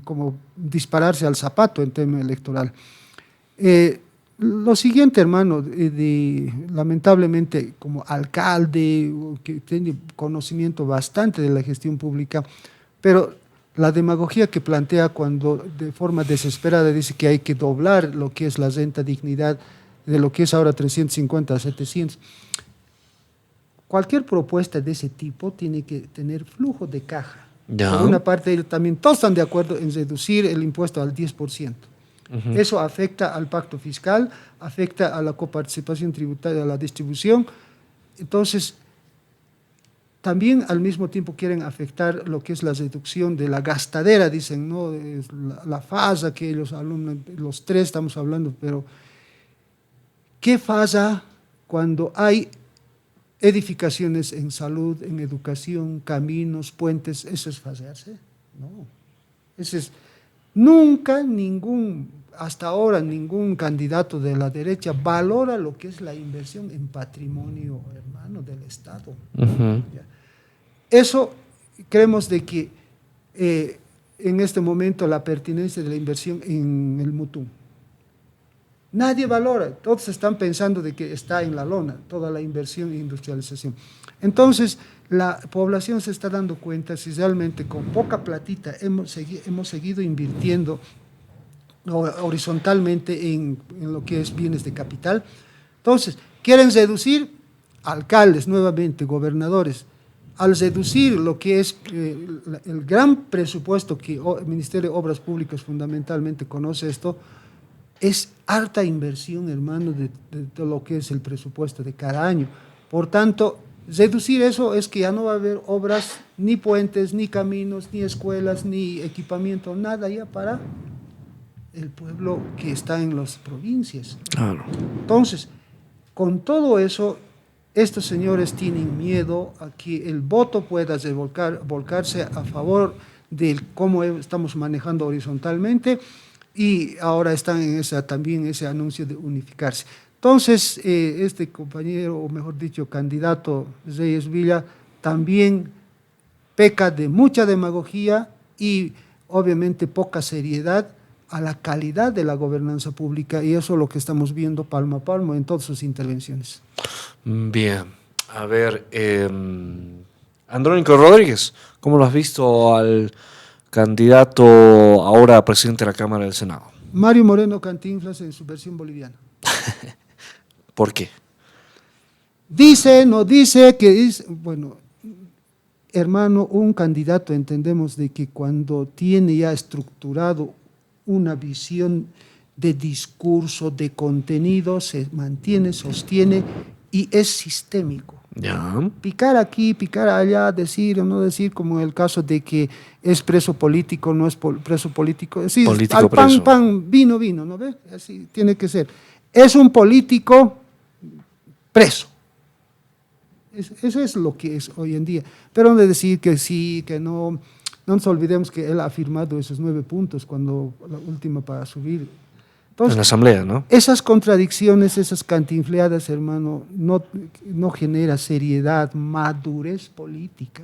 como dispararse al zapato en tema electoral. Lo siguiente, hermano, lamentablemente como alcalde, que tiene conocimiento bastante de la gestión pública, pero la demagogia que plantea cuando de forma desesperada dice que hay que doblar lo que es la renta dignidad, de lo que es ahora 350 a 700. Cualquier propuesta de ese tipo tiene que tener flujo de caja. Ya. Por una parte, también todos están de acuerdo en reducir el impuesto al 10%. Uh-huh. Eso afecta al pacto fiscal, afecta a la coparticipación tributaria, a la distribución. Entonces, también al mismo tiempo quieren afectar lo que es la reducción de la gastadera, dicen, ¿no? La fasa que ellos alumbran, los tres estamos hablando, pero ¿qué fasa cuando hay edificaciones en salud, en educación, caminos, puentes? ¿Eso es fasearse? No. Eso es, nunca hasta ahora ningún candidato de la derecha valora lo que es la inversión en patrimonio, hermano, del Estado. Uh-huh. Eso creemos de que en este momento la pertinencia de la inversión en el Mutum. Nadie valora, todos están pensando de que está en la lona, toda la inversión e industrialización. Entonces, la población se está dando cuenta si realmente con poca platita hemos seguido invirtiendo horizontalmente en lo que es bienes de capital. Entonces, quieren reducir alcaldes, nuevamente, gobernadores. Al reducir lo que es el gran presupuesto que el Ministerio de Obras Públicas fundamentalmente conoce esto, es harta inversión, hermano, de lo que es el presupuesto de cada año. Por tanto, reducir eso es que ya no va a haber obras, ni puentes, ni caminos, ni escuelas, ni equipamiento, nada ya para el pueblo que está en las provincias. Claro. Entonces, con todo eso, estos señores tienen miedo a que el voto pueda volcarse a favor de cómo estamos manejando horizontalmente, y ahora están en también ese anuncio de unificarse. Entonces, este compañero, o mejor dicho, candidato Reyes Villa, también peca de mucha demagogia y obviamente poca seriedad a la calidad de la gobernanza pública, y eso es lo que estamos viendo palmo a palmo en todas sus intervenciones. Bien, a ver, Andrónico Rodríguez, ¿cómo lo has visto al candidato ahora a presidente de la Cámara del Senado? Mario Moreno Cantinflas en su versión boliviana. ¿Por qué? Dice, no dice, que dice, bueno, hermano, un candidato entendemos de que cuando tiene ya estructurado una visión de discurso, de contenido, se mantiene, sostiene y es sistémico. Ya. Picar aquí, picar allá, decir o no decir, como en el caso de que es preso político, no es preso político, es decir, Político al pan, preso. pan, vino, vino, ¿no ves? Así tiene que ser. Es un político preso. Eso es lo que es hoy en día. Pero no de decir que sí, que no. No nos olvidemos que él ha firmado esos 9 puntos cuando la última para subir. Entonces, En la Asamblea, ¿no? esas contradicciones, esas cantinfleadas, hermano, no genera seriedad, madurez política.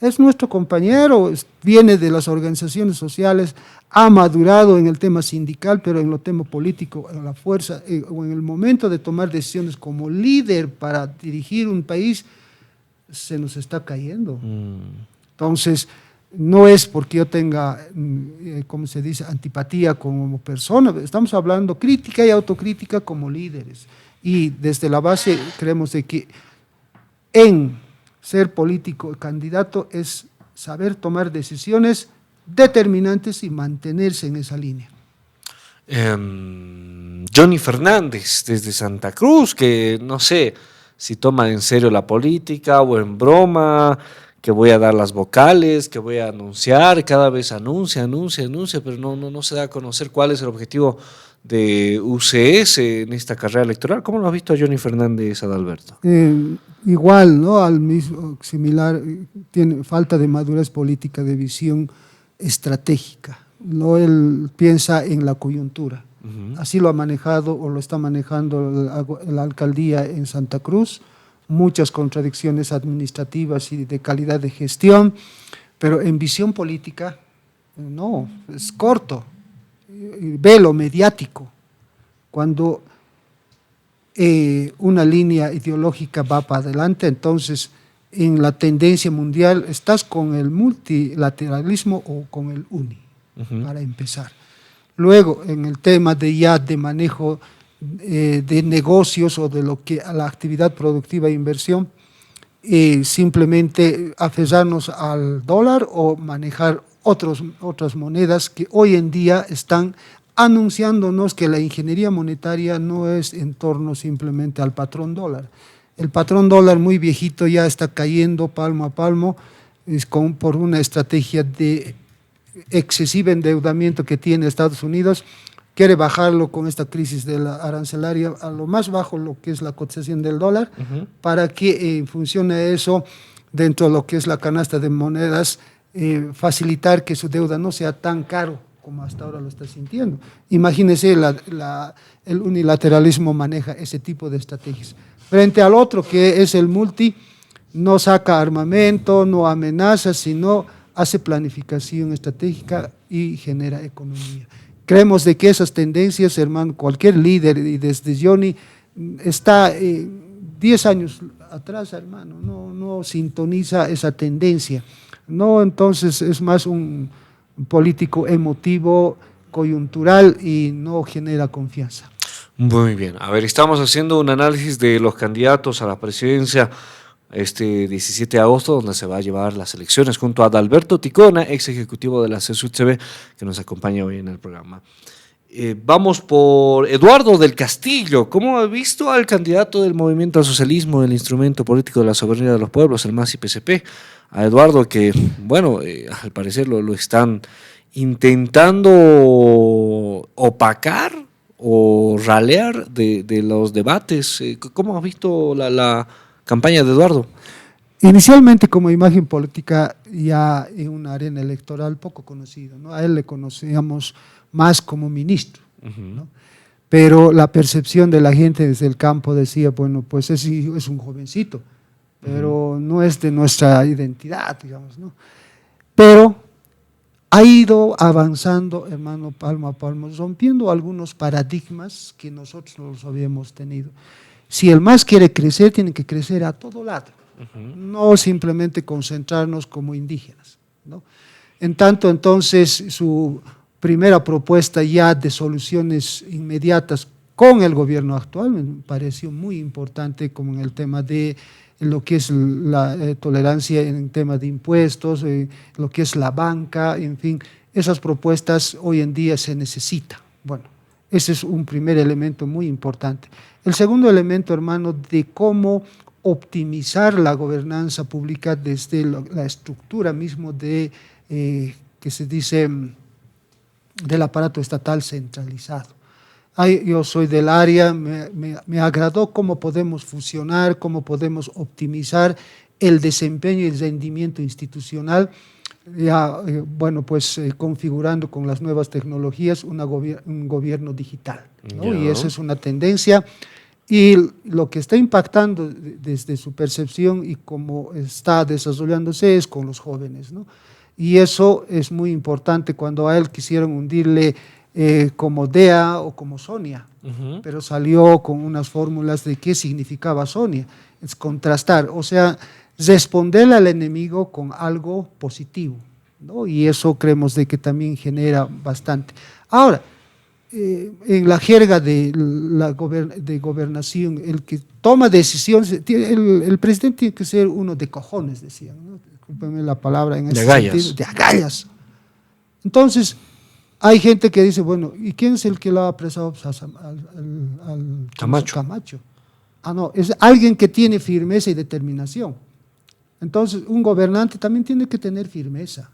Es nuestro compañero, viene de las organizaciones sociales, ha madurado en el tema sindical, pero en el tema político, en la fuerza, o en el momento de tomar decisiones como líder para dirigir un país, se nos está cayendo. Entonces, no es porque yo tenga, ¿cómo se dice?, antipatía como persona. Estamos hablando crítica y autocrítica como líderes. Y desde la base creemos de que en ser político candidato es saber tomar decisiones determinantes y mantenerse en esa línea. Johnny Fernández, desde Santa Cruz, que no sé si toma en serio la política o en broma, que voy a dar las vocales, que voy a anunciar, cada vez anuncia, pero no se da a conocer cuál es el objetivo de UCS en esta carrera electoral. ¿Cómo lo has visto a Johnny Fernández, Adalberto? Igual, ¿no? Al mismo, similar, tiene falta de madurez política, de visión estratégica. ¿No? Él piensa en la coyuntura. Así lo ha manejado o lo está manejando la alcaldía en Santa Cruz. Muchas contradicciones administrativas y de calidad de gestión, pero en visión política, no, es corto. Ve lo mediático. Cuando una línea ideológica va para adelante, entonces en la tendencia mundial estás con el multilateralismo o con el UNI, para empezar. Luego, en el tema de manejo de negocios o de lo que a la actividad productiva e inversión, simplemente aferrarnos al dólar o manejar otras monedas que hoy en día están anunciándonos que la ingeniería monetaria no es en torno simplemente al patrón dólar. El patrón dólar muy viejito ya está cayendo palmo a palmo por una estrategia de excesivo endeudamiento que tiene Estados Unidos. Quiere bajarlo con esta crisis de la arancelaria a lo más bajo, lo que es la cotización del dólar, para que en función de eso, dentro de lo que es la canasta de monedas, facilitar que su deuda no sea tan caro como hasta ahora lo está sintiendo. Imagínense, el unilateralismo maneja ese tipo de estrategias. Frente al otro, que es el multi, no saca armamento, no amenaza, sino hace planificación estratégica y genera economía. Creemos de que esas tendencias, hermano, cualquier líder, y desde Johnny, está 10 años atrás, hermano, no sintoniza esa tendencia. No, entonces es más un político emotivo, coyuntural y no genera confianza. Muy bien, a ver, estamos haciendo un análisis de los candidatos a la presidencia este 17 de agosto, donde se va a llevar las elecciones junto a Adalberto Ticona, ex ejecutivo de la CSUTCB, que nos acompaña hoy en el programa. Vamos por Eduardo del Castillo. ¿Cómo ha visto al candidato del Movimiento al Socialismo, del Instrumento Político de la Soberanía de los Pueblos, el MAS y PSP? A Eduardo que, bueno, al parecer lo están intentando opacar o ralear de los debates. ¿Cómo has visto la campaña de Eduardo? Inicialmente como imagen política ya en una arena electoral poco conocido, ¿no? A él le conocíamos más como ministro, ¿no? Pero la percepción de la gente desde el campo decía, bueno, pues es un jovencito, pero no es de nuestra identidad, digamos, ¿no? Pero ha ido avanzando, hermano, palmo a palmo, rompiendo algunos paradigmas que nosotros los habíamos tenido. Si el MAS quiere crecer, tiene que crecer a todo lado, no simplemente concentrarnos como indígenas, ¿no? En tanto, entonces, su primera propuesta ya de soluciones inmediatas con el gobierno actual me pareció muy importante, como en el tema de lo que es la tolerancia en el tema de impuestos, lo que es la banca, en fin, esas propuestas hoy en día se necesitan. Bueno, ese es un primer elemento muy importante. El segundo elemento, hermano, de cómo optimizar la gobernanza pública desde la estructura mismo de, que se dice, del aparato estatal centralizado. Yo soy del área, me agradó cómo podemos fusionar, cómo podemos optimizar el desempeño y el rendimiento institucional, ya, bueno, pues configurando con las nuevas tecnologías un gobierno digital, ¿no? Y esa es una tendencia, y lo que está impactando desde su percepción y cómo está desarrollándose es con los jóvenes, ¿no? Y eso es muy importante. Cuando a él quisieron hundirle como DEA o como Sonia, pero salió con unas fórmulas de qué significaba Sonia, es contrastar, o sea, responderle al enemigo con algo positivo, ¿no? Y eso creemos de que también genera bastante. Ahora, en la jerga de gobernación, el que toma decisiones, el presidente tiene que ser uno de cojones, decían, ¿no? Discúlpenme la palabra en ese sentido, de agallas. Entonces, hay gente que dice, bueno, ¿y quién es el que lo ha apresado? Pues al Camacho. Ah, no, es alguien que tiene firmeza y determinación. Entonces, un gobernante también tiene que tener firmeza.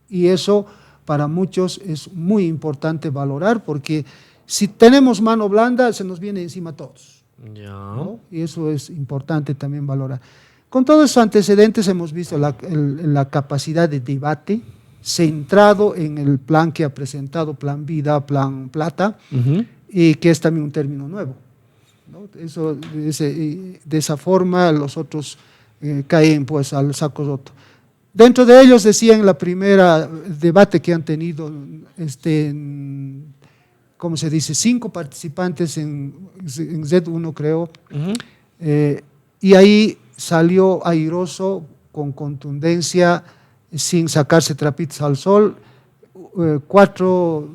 Y eso para muchos es muy importante valorar, porque si tenemos mano blanda, se nos viene encima a todos, ¿no? Y eso es importante también valorar. Con todos esos antecedentes hemos visto la capacidad de debate centrado en el plan que ha presentado, Plan Vida, Plan Plata, y que es también un término nuevo, ¿no? Eso, de esa forma los otros caen pues al saco roto. Dentro de ellos decían la primera debate que han tenido, ¿cómo se dice? 5 participantes en Z1, creo, y ahí salió airoso, con contundencia, sin sacarse trapitos al sol, 4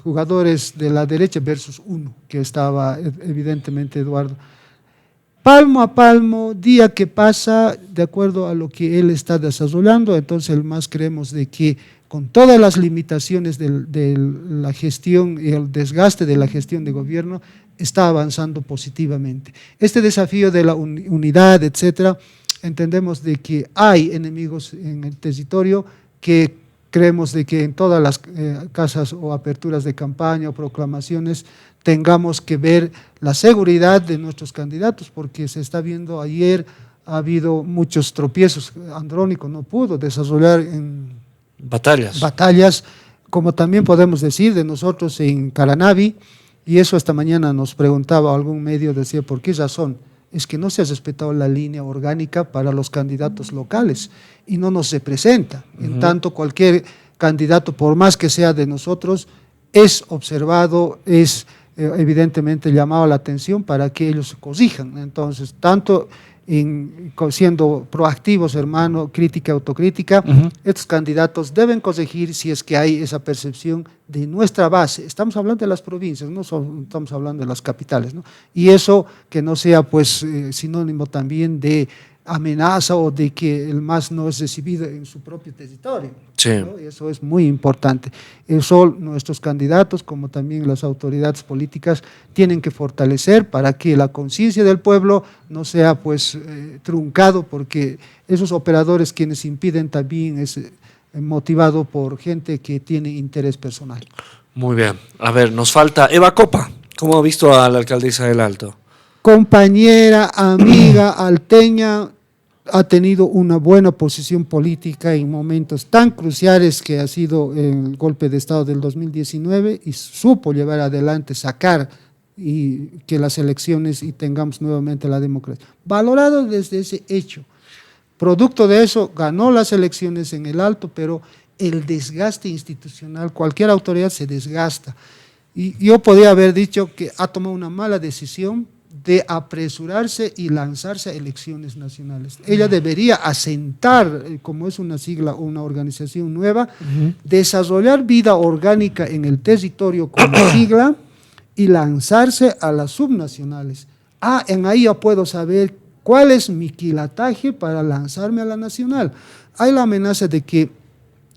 jugadores de la derecha versus 1, que estaba evidentemente Eduardo. Palmo a palmo, día que pasa, de acuerdo a lo que él está desarrollando, entonces el MAS creemos de que con todas las limitaciones de la gestión y el desgaste de la gestión de gobierno, está avanzando positivamente. Este desafío de la unidad, etcétera, entendemos de que hay enemigos en el territorio, que creemos de que en todas las casas o aperturas de campaña o proclamaciones tengamos que ver la seguridad de nuestros candidatos, porque se está viendo ayer, ha habido muchos tropiezos. Andrónico no pudo desarrollar en batallas, como también podemos decir de nosotros en Caranavi, y eso esta mañana nos preguntaba algún medio, decía, ¿por qué razón? Es que no se ha respetado la línea orgánica para los candidatos locales y no nos representa. En tanto, cualquier candidato, por más que sea de nosotros, es observado, es evidentemente llamado la atención para que ellos se corrijan. Entonces, tanto siendo proactivos, hermano, crítica, autocrítica, estos candidatos deben corregir si es que hay esa percepción de nuestra base. Estamos hablando de las provincias, no estamos hablando de las capitales, ¿no? Y eso que no sea pues sinónimo también de amenaza o de que el MAS no es recibido en su propio territorio, ¿no? Eso es muy importante. Eso nuestros candidatos, como también las autoridades políticas, tienen que fortalecer para que la conciencia del pueblo no sea pues truncado, porque esos operadores quienes impiden también es motivado por gente que tiene interés personal. Muy bien. A ver, nos falta Eva Copa. ¿Cómo ha visto a la alcaldesa del Alto? Compañera, amiga, alteña, ha tenido una buena posición política en momentos tan cruciales que ha sido el golpe de Estado del 2019, y supo llevar adelante, sacar y que las elecciones y tengamos nuevamente la democracia. Valorado desde ese hecho. Producto de eso, ganó las elecciones en el Alto, pero el desgaste institucional. Cualquier autoridad se desgasta. Y yo podría haber dicho que ha tomado una mala decisión de apresurarse y lanzarse a elecciones nacionales. Ella debería asentar, como es una sigla o una organización nueva, desarrollar vida orgánica en el territorio como sigla y lanzarse a las subnacionales. En ahí ya puedo saber cuál es mi quilataje para lanzarme a la nacional. Hay la amenaza de que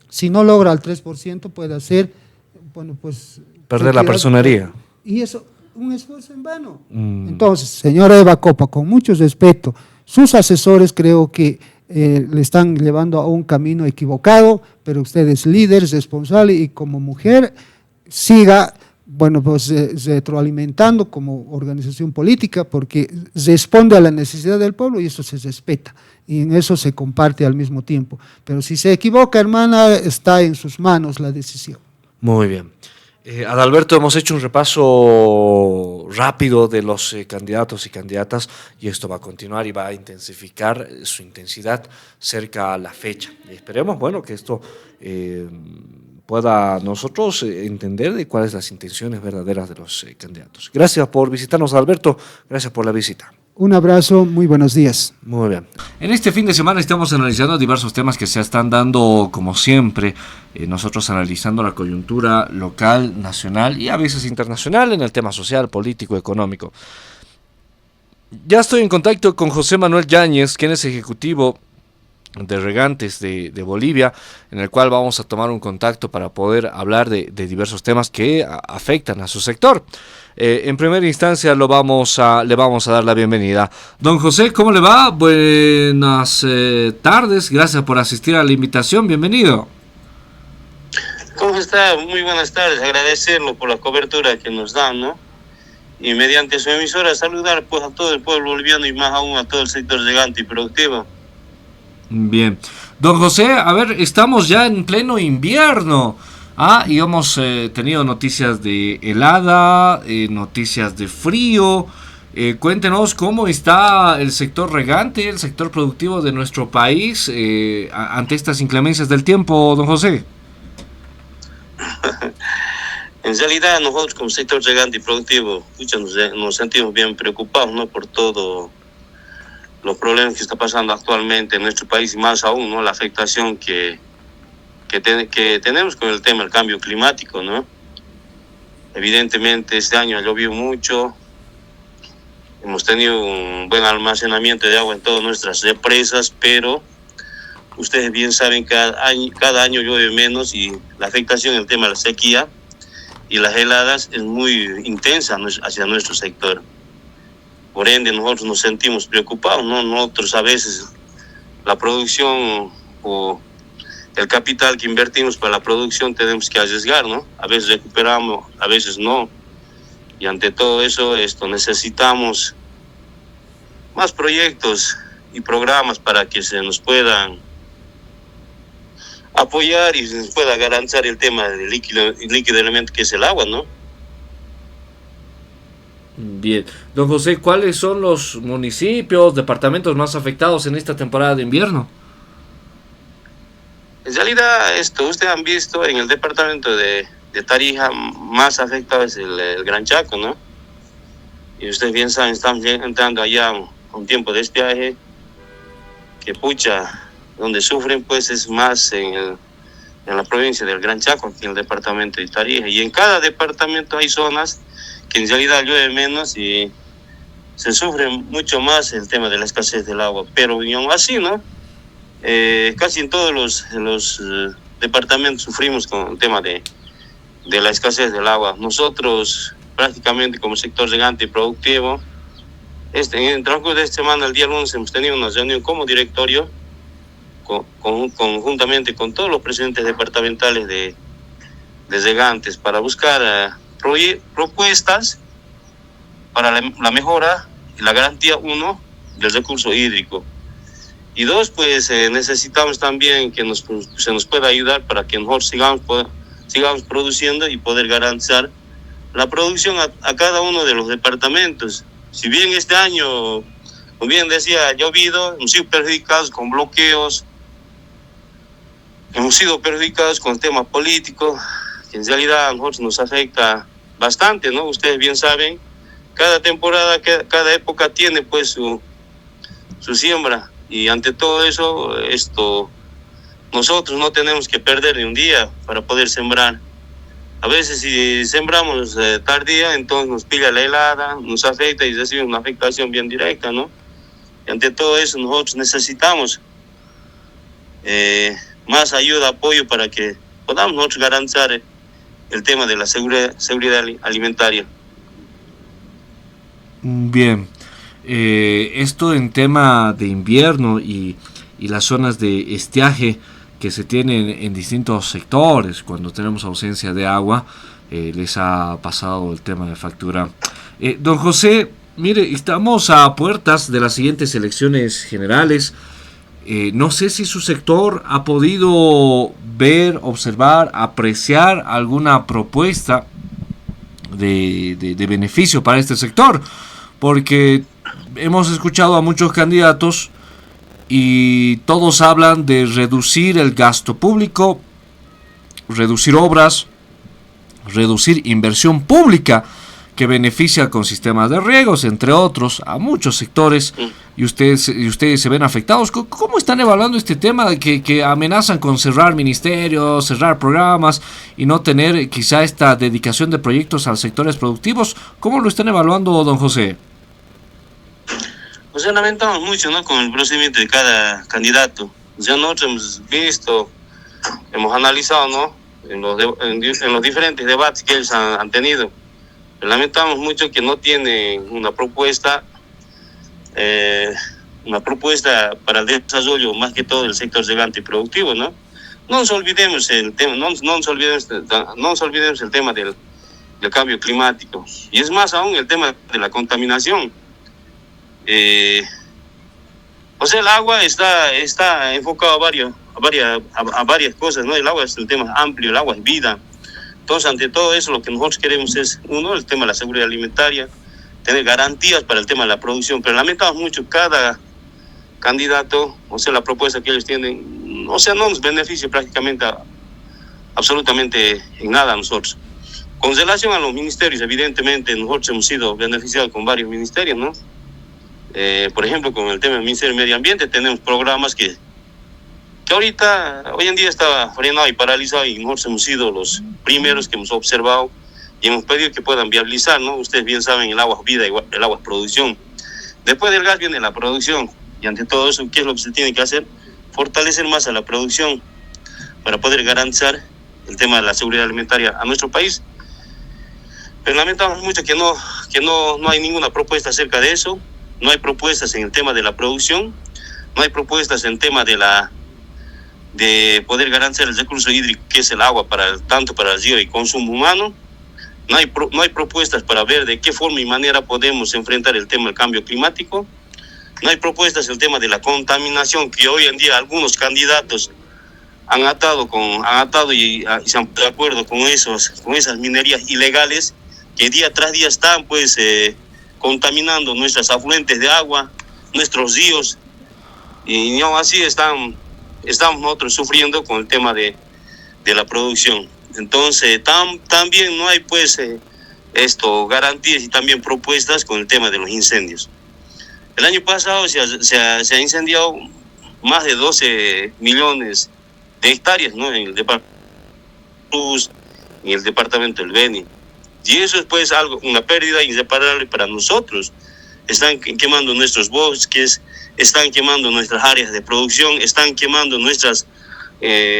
si no logra el 3% puede hacer, bueno, pues... perder la personería. Y eso, un esfuerzo en vano. Entonces, señora Eva Copa, con mucho respeto, sus asesores creo que le están llevando a un camino equivocado, pero usted es líder, es responsable y como mujer siga, bueno, pues retroalimentando como organización política porque responde a la necesidad del pueblo y eso se respeta y en eso se comparte al mismo tiempo. Pero si se equivoca, hermana, está en sus manos la decisión. Muy bien. Adalberto, hemos hecho un repaso rápido de los candidatos y candidatas y esto va a continuar y va a intensificar su intensidad cerca a la fecha. Y esperemos, bueno, que esto pueda nosotros entender de cuáles las intenciones verdaderas de los candidatos. Gracias por visitarnos, Adalberto. Gracias por la visita. Un abrazo, muy buenos días. Muy bien. En este fin de semana estamos analizando diversos temas que se están dando, como siempre, nosotros analizando la coyuntura local, nacional y a veces internacional en el tema social, político, económico. Ya estoy en contacto con José Manuel Yáñez, quien es ejecutivo de Regantes de Bolivia, en el cual vamos a tomar un contacto para poder hablar de diversos temas que afectan a su sector. En primera instancia le vamos a dar la bienvenida. Don José, ¿cómo le va? Buenas tardes, gracias por asistir a la invitación, bienvenido. ¿Cómo está? Muy buenas tardes, agradecerlo por la cobertura que nos dan, ¿no? Y mediante su emisora saludar pues a todo el pueblo boliviano y más aún a todo el sector regante y productivo. Bien. Don José, a ver, estamos ya en pleno invierno. Y hemos tenido noticias de helada, noticias de frío. Cuéntenos cómo está el sector regante, el sector productivo de nuestro país ante estas inclemencias del tiempo, don José. En realidad nosotros como sector regante y productivo nos sentimos bien preocupados, ¿no? Por todo los problemas que está pasando actualmente en nuestro país y más aún, ¿no? La afectación que tenemos con el tema del cambio climático, ¿no? Evidentemente este año ha llovido mucho, hemos tenido un buen almacenamiento de agua en todas nuestras represas, pero ustedes bien saben que cada año llueve menos y la afectación en el tema de la sequía y las heladas es muy intensa hacia nuestro sector. Por ende, nosotros nos sentimos preocupados, ¿no? Nosotros a veces la producción o el capital que invertimos para la producción tenemos que arriesgar, ¿no? A veces recuperamos, a veces no. Y ante todo eso, necesitamos más proyectos y programas para que se nos puedan apoyar y se nos pueda garantizar el tema del líquido elemento que es el agua, ¿no? Bien. Don José, ¿cuáles son los municipios, departamentos más afectados en esta temporada de invierno? En realidad, ustedes han visto en el departamento de Tarija, más afectado es el Gran Chaco, ¿no? Y ustedes bien saben, estamos entrando allá un tiempo de estiaje, que donde sufren pues es más en la provincia del Gran Chaco, aquí en el departamento de Tarija. Y en cada departamento hay zonas que en realidad llueve menos y se sufre mucho más el tema de la escasez del agua. Pero aún así, ¿no? Casi en todos los departamentos sufrimos con el tema de la escasez del agua. Nosotros prácticamente como sector regante y productivo, en el transcurso de esta semana, el día lunes, hemos tenido una reunión como directorio conjuntamente con todos los presidentes departamentales de regantes para buscar propuestas para la mejora y la garantía, uno, del recurso hídrico. Y dos, pues necesitamos también que se nos pueda ayudar para que nosotros sigamos produciendo y poder garantizar la producción a cada uno de los departamentos. Si bien este año, como bien decía, ha llovido, hemos sido perjudicados con bloqueos hemos sido perjudicados con el tema político, que en realidad a nosotros nos afecta bastante, ¿no? Ustedes bien saben, cada temporada, cada época tiene pues su siembra, y ante todo eso, nosotros no tenemos que perder ni un día para poder sembrar. A veces si sembramos tardía, entonces nos pilla la helada, nos afecta y recibe una afectación bien directa, ¿no? Y ante todo eso nosotros necesitamos más ayuda, apoyo para que podamos nosotros garantizar el tema de la seguridad alimentaria. Bien, esto en tema de invierno y las zonas de estiaje que se tienen en distintos sectores cuando tenemos ausencia de agua, les ha pasado el tema de factura. Don José, mire, estamos a puertas de las siguientes elecciones generales. No sé si su sector ha podido ver, observar, apreciar alguna propuesta de beneficio para este sector, porque hemos escuchado a muchos candidatos y todos hablan de reducir el gasto público, reducir obras, reducir inversión pública que beneficia con sistemas de riegos, entre otros, a muchos sectores, y ustedes se ven afectados. ¿Cómo están evaluando este tema que amenazan con cerrar ministerios, cerrar programas y no tener quizá esta dedicación de proyectos a sectores productivos? ¿Cómo lo están evaluando, don José? O sea, lamentamos mucho, ¿no?, con el procedimiento de cada candidato. O sea, nosotros hemos visto, hemos analizado, ¿no?, en los diferentes debates que ellos han tenido. Lamentamos mucho que no tienen una propuesta para el desarrollo, más que todo, del sector gigante y productivo, ¿no? No nos olvidemos el tema, no nos olvidemos el tema del cambio climático. Y es más aún el tema de la contaminación. O sea, el agua está enfocado a varias cosas, ¿no? El agua es el tema amplio, el agua es vida. Entonces, ante todo eso, lo que nosotros queremos es, uno, el tema de la seguridad alimentaria, tener garantías para el tema de la producción, pero lamentamos mucho cada candidato, o sea, la propuesta que ellos tienen, o sea, no nos beneficia prácticamente absolutamente en nada a nosotros. Con relación a los ministerios, evidentemente, nosotros hemos sido beneficiados con varios ministerios, ¿no? Por ejemplo, con el tema del Ministerio de Medio Ambiente, tenemos programas que hoy en día está frenado y paralizado, y nosotros hemos sido los primeros que hemos observado y hemos pedido que puedan viabilizar, ¿no? Ustedes bien saben, el agua es vida, el agua es producción. Después del gas viene la producción, y ante todo eso, ¿qué es lo que se tiene que hacer? Fortalecer más a la producción para poder garantizar el tema de la seguridad alimentaria a nuestro país. Pero lamentamos mucho que no hay ninguna propuesta acerca de eso. No hay propuestas en el tema de la producción, no hay propuestas en el tema de poder garantizar el recurso hídrico, que es el agua, tanto para el río y consumo humano. No hay propuestas para ver de qué forma y manera podemos enfrentar el tema del cambio climático. No hay propuestas en el tema de la contaminación, que hoy en día algunos candidatos han atado y se han puesto de acuerdo con esas minerías ilegales que día tras día están pues contaminando nuestras afluentes de agua, nuestros ríos, y aún así estamos nosotros sufriendo con el tema de la producción. Entonces también no hay pues garantías y también propuestas con el tema de los incendios. El año pasado se ha incendiado más de 12 millones de hectáreas, ¿no?, en el departamento de Cruz, en el departamento del Beni. Y eso es pues una pérdida inseparable para nosotros. Están quemando nuestros bosques, están quemando nuestras áreas de producción, están quemando nuestras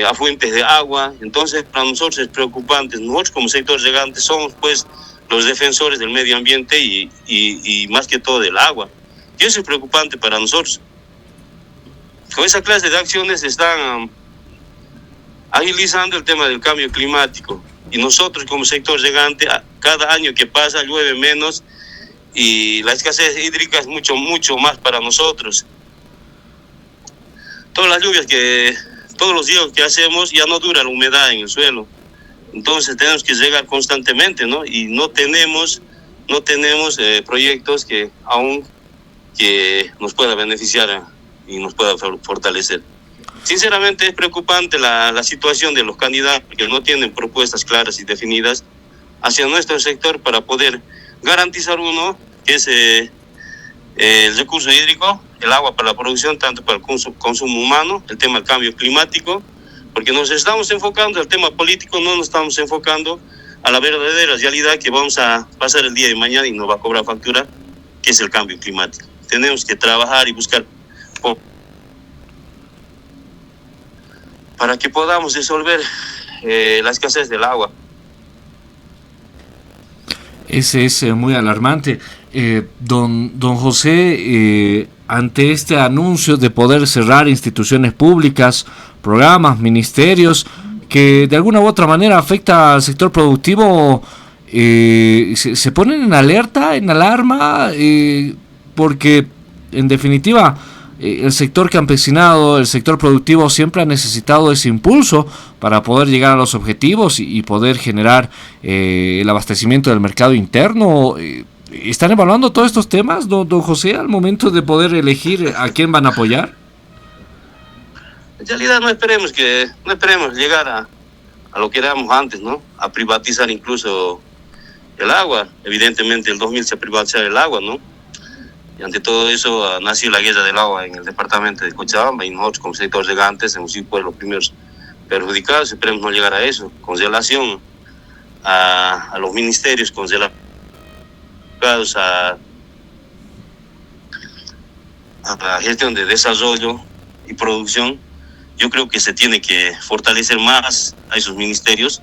afluentes de agua. Entonces, para nosotros es preocupante. Nosotros como sector regante somos pues los defensores del medio ambiente y más que todo del agua. Y eso es preocupante para nosotros. Con esa clase de acciones están agilizando el tema del cambio climático. Y nosotros como sector regante, cada año que pasa llueve menos y la escasez hídrica es mucho más para nosotros. Todas las lluvias todos los días que hacemos ya no dura la humedad en el suelo. Entonces tenemos que regar constantemente, ¿no? Y no tenemos proyectos que nos pueda beneficiar y nos pueda fortalecer. Sinceramente es preocupante la situación de los candidatos que no tienen propuestas claras y definidas hacia nuestro sector para poder garantizar uno, que es el recurso hídrico, el agua para la producción, tanto para el consumo humano, el tema del cambio climático, porque nos estamos enfocando al tema político, no nos estamos enfocando a la verdadera realidad que vamos a pasar el día de mañana y nos va a cobrar factura, que es el cambio climático. Tenemos que trabajar y buscar para que podamos resolver la escasez del agua. Ese es muy alarmante. Don José, ante este anuncio de poder cerrar instituciones públicas, programas, ministerios, que de alguna u otra manera afecta al sector productivo, se ponen en alerta, en alarma, porque en definitiva el sector campesinado, el sector productivo siempre ha necesitado ese impulso para poder llegar a los objetivos y poder generar el abastecimiento del mercado interno. ¿Están evaluando todos estos temas, don José, al momento de poder elegir a quién van a apoyar? En realidad no esperemos llegar a lo que éramos antes, ¿no? A privatizar incluso el agua. Evidentemente el 2000 se privatizó el agua, ¿no? Y ante todo eso nació la guerra del agua en el departamento de Cochabamba y nosotros como sector regantes hemos sido pues, los primeros perjudicados. Esperemos no llegar a eso. Con relación a los ministerios, con relación a la gestión de desarrollo y producción, yo creo que se tiene que fortalecer más a esos ministerios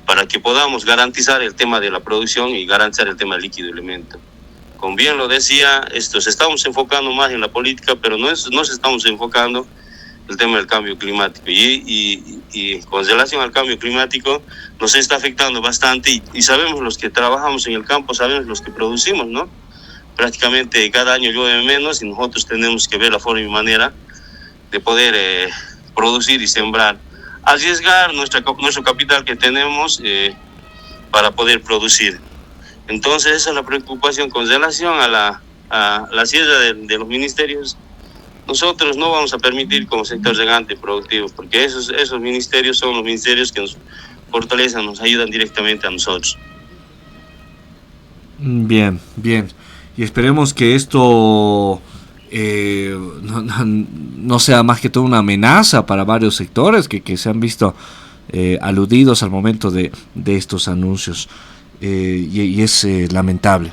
para que podamos garantizar el tema de la producción y garantizar el tema del líquido elemento. Como bien lo decía, estamos enfocando más en la política, pero no se estamos enfocando el tema del cambio climático. Y con relación al cambio climático, nos está afectando bastante y sabemos los que trabajamos en el campo, sabemos los que producimos, ¿no? Prácticamente cada año llueve menos y nosotros tenemos que ver la forma y manera de poder producir y sembrar, arriesgar nuestro capital que tenemos para poder producir. Entonces esa es la preocupación con relación a la cierre de los ministerios. Nosotros no vamos a permitir como sector regante productivo, porque esos ministerios son los ministerios que nos fortalecen, nos ayudan directamente a nosotros. Bien. Y esperemos que esto no sea más que todo una amenaza para varios sectores que se han visto aludidos al momento de estos anuncios. Y es lamentable.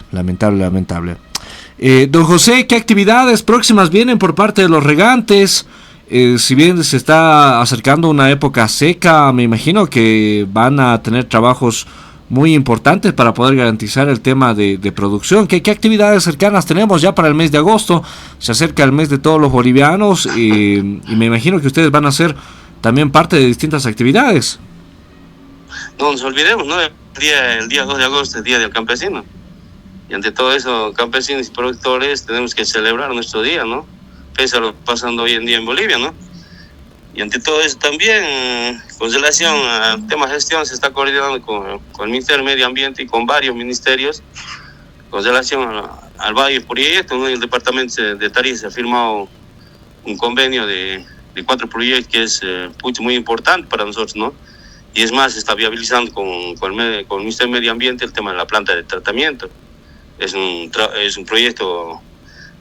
Don José, ¿qué actividades próximas vienen por parte de los regantes? Si bien se está acercando una época seca, me imagino que van a tener trabajos muy importantes para poder garantizar el tema de producción. ¿Qué actividades cercanas tenemos ya para el mes de agosto? Se acerca el mes de todos los bolivianos y me imagino que ustedes van a ser también parte de distintas actividades. No nos olvidemos, ¿no? El día 2 de agosto es el Día del Campesino. Y ante todo eso, campesinos y productores, tenemos que celebrar nuestro día, ¿no? Pese a lo que está pasando hoy en día en Bolivia, ¿no? Y ante todo eso también, con relación al tema de gestión, se está coordinando con el Ministerio de Medio Ambiente y con varios ministerios con relación al Valle Proyecto, ¿no? En el departamento de Tarija se ha firmado un convenio de 4 proyectos que es muy importante para nosotros, ¿no? Y es más, se está viabilizando con el Ministerio de Medio Ambiente el tema de la planta de tratamiento. Es un proyecto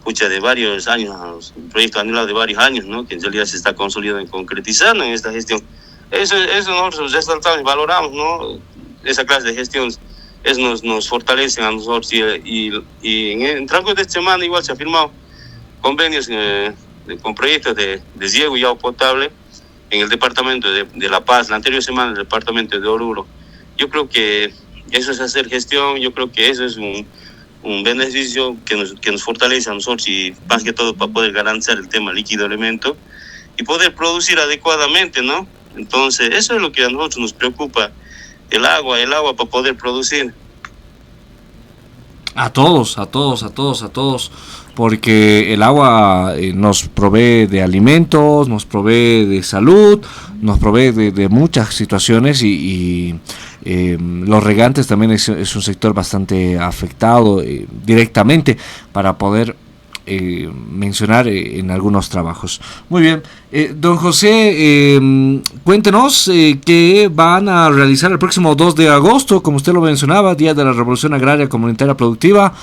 de varios años, un proyecto anhelado de varios años, ¿no? Que en realidad se está consolidando y concretizando en esta gestión. Eso nosotros resaltamos y valoramos, ¿no? Esa clase de gestión nos fortalece a nosotros y en el transcurso de esta semana igual se ha firmado convenios con proyectos de riego y agua potable en el departamento de La Paz, la anterior semana en el departamento de Oruro. Yo creo que eso es hacer gestión, yo creo que eso es un beneficio que nos fortalece a nosotros y más que todo para poder garantizar el tema líquido elemento y poder producir adecuadamente, ¿no? Entonces eso es lo que a nosotros nos preocupa, el agua para poder producir. A todos, porque el agua nos provee de alimentos, nos provee de salud, nos provee de muchas situaciones y los regantes también es un sector bastante afectado directamente para poder mencionar en algunos trabajos. Muy bien, don José, cuéntenos qué van a realizar el próximo 2 de agosto, como usted lo mencionaba, Día de la Revolución Agraria Comunitaria Productiva,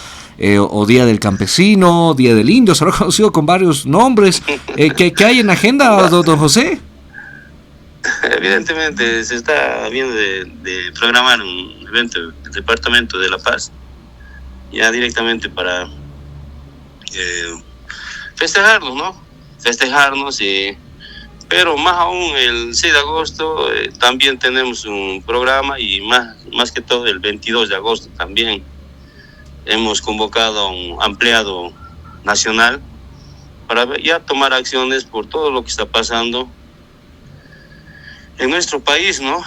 o Día del Campesino, Día del Indio, se lo ha conocido con varios nombres. ¿Qué hay en agenda, don José? Evidentemente se está viendo de programar un evento del Departamento de La Paz, ya directamente para festejarnos, ¿no? Festejarnos, pero más aún el 6 de agosto también tenemos un programa, y más que todo el 22 de agosto también hemos convocado a un ampliado nacional para ya tomar acciones por todo lo que está pasando en nuestro país, ¿no?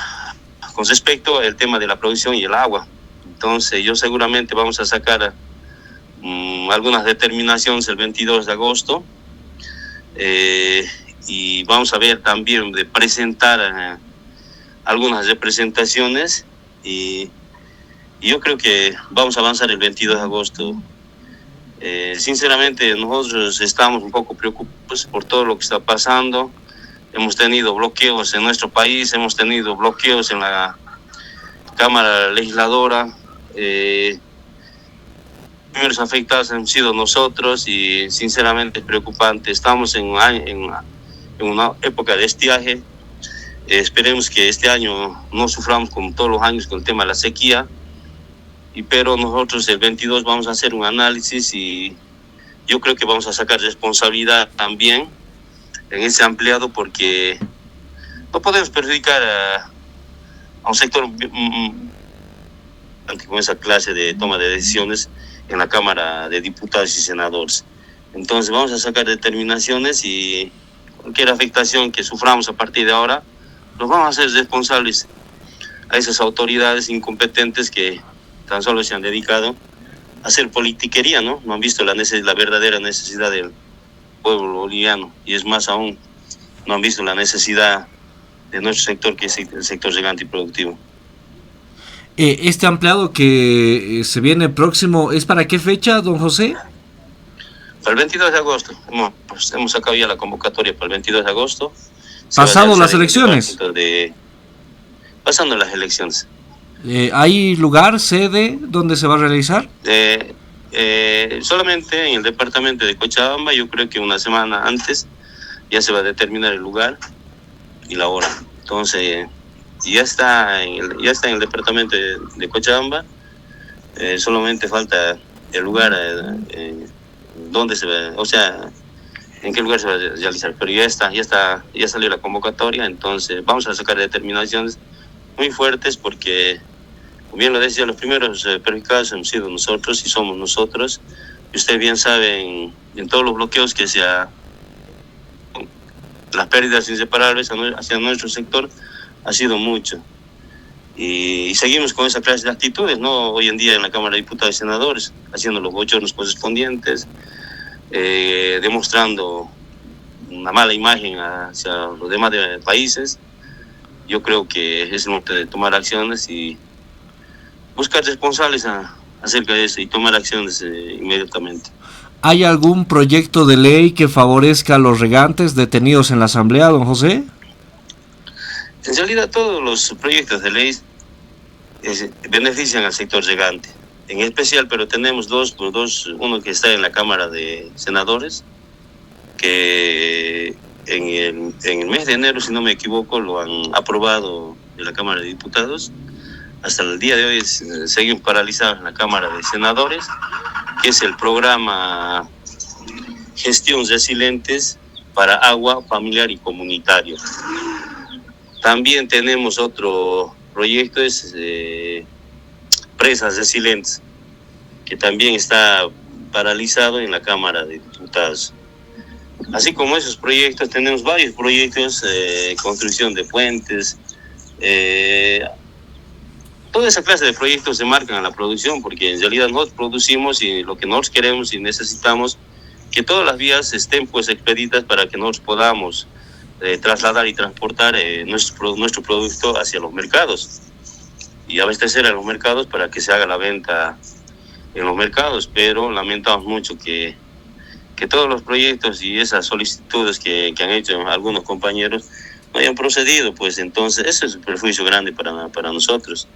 Con respecto al tema de la producción y el agua. Entonces, yo seguramente vamos a sacar algunas determinaciones el 22 de agosto, y vamos a ver también de presentar algunas representaciones, y yo creo que vamos a avanzar el 22 de agosto. Sinceramente, nosotros estamos un poco preocupados por todo lo que está pasando. Hemos tenido bloqueos en nuestro país, hemos tenido bloqueos en la Cámara Legisladora. Primeros afectados han sido nosotros, y sinceramente es preocupante. Estamos en una época de estiaje. Esperemos que este año no suframos como todos los años con el tema de la sequía. Pero nosotros el 22 vamos a hacer un análisis, y yo creo que vamos a sacar responsabilidad también en ese ampliado, porque no podemos perjudicar a un sector con esa clase de toma de decisiones en la Cámara de Diputados y Senadores. Entonces vamos a sacar determinaciones, y cualquier afectación que suframos a partir de ahora, los vamos a hacer responsables a esas autoridades incompetentes que tan solo se han dedicado a hacer politiquería, ¿no? No han visto la verdadera necesidad del pueblo boliviano, y es más aún, no han visto la necesidad de nuestro sector, que es el sector regante y productivo. Este ampliado que se viene próximo, ¿es para qué fecha, don José? Para el 22 de agosto. Hemos sacado ya la convocatoria para el 22 de agosto. ¿Pasando las elecciones? Pasando las elecciones. ¿Hay lugar, sede, donde se va a realizar? Solamente en el departamento de Cochabamba. Yo creo que una semana antes ya se va a determinar el lugar y la hora. Entonces ya está en el departamento de Cochabamba. Solamente falta el lugar donde se va, o sea, en qué lugar se va a realizar. Pero ya salió la convocatoria. Entonces vamos a sacar determinaciones muy fuertes, porque, como bien lo decía, los primeros perjudicados hemos sido nosotros y somos nosotros. Y usted bien sabe, en todos los bloqueos que las pérdidas inseparables hacia nuestro sector ha sido mucho. Y seguimos con esa clase de actitudes, ¿no? Hoy en día en la Cámara de Diputados y Senadores, haciendo los bochornos correspondientes, demostrando una mala imagen hacia los demás países. Yo creo que es el momento de tomar acciones y buscar responsables acerca de eso, y tomar acciones inmediatamente. ¿Hay algún proyecto de ley que favorezca a los regantes detenidos en la Asamblea, don José? En realidad todos los proyectos de ley benefician al sector regante, en especial, pero tenemos dos, uno que está en la Cámara de Senadores, que en el mes de enero, si no me equivoco, lo han aprobado en la Cámara de Diputados. Hasta el día de hoy seguimos paralizados en la Cámara de Senadores, que es el programa Gestión Resilientes para Agua Familiar y Comunitario. También tenemos otro proyecto, es Presas Resilientes, que también está paralizado en la Cámara de Diputados. Así como esos proyectos, tenemos varios proyectos, construcción de puentes, toda esa clase de proyectos se marcan a la producción, porque en realidad nosotros producimos, y lo que nosotros queremos y necesitamos, que todas las vías estén pues expeditas para que nosotros podamos trasladar y transportar nuestro producto hacia los mercados y abastecer a los mercados para que se haga la venta en los mercados. Pero lamentamos mucho que que todos los proyectos y esas solicitudes que han hecho algunos compañeros no hayan procedido, pues entonces eso es un perjuicio grande para nosotros.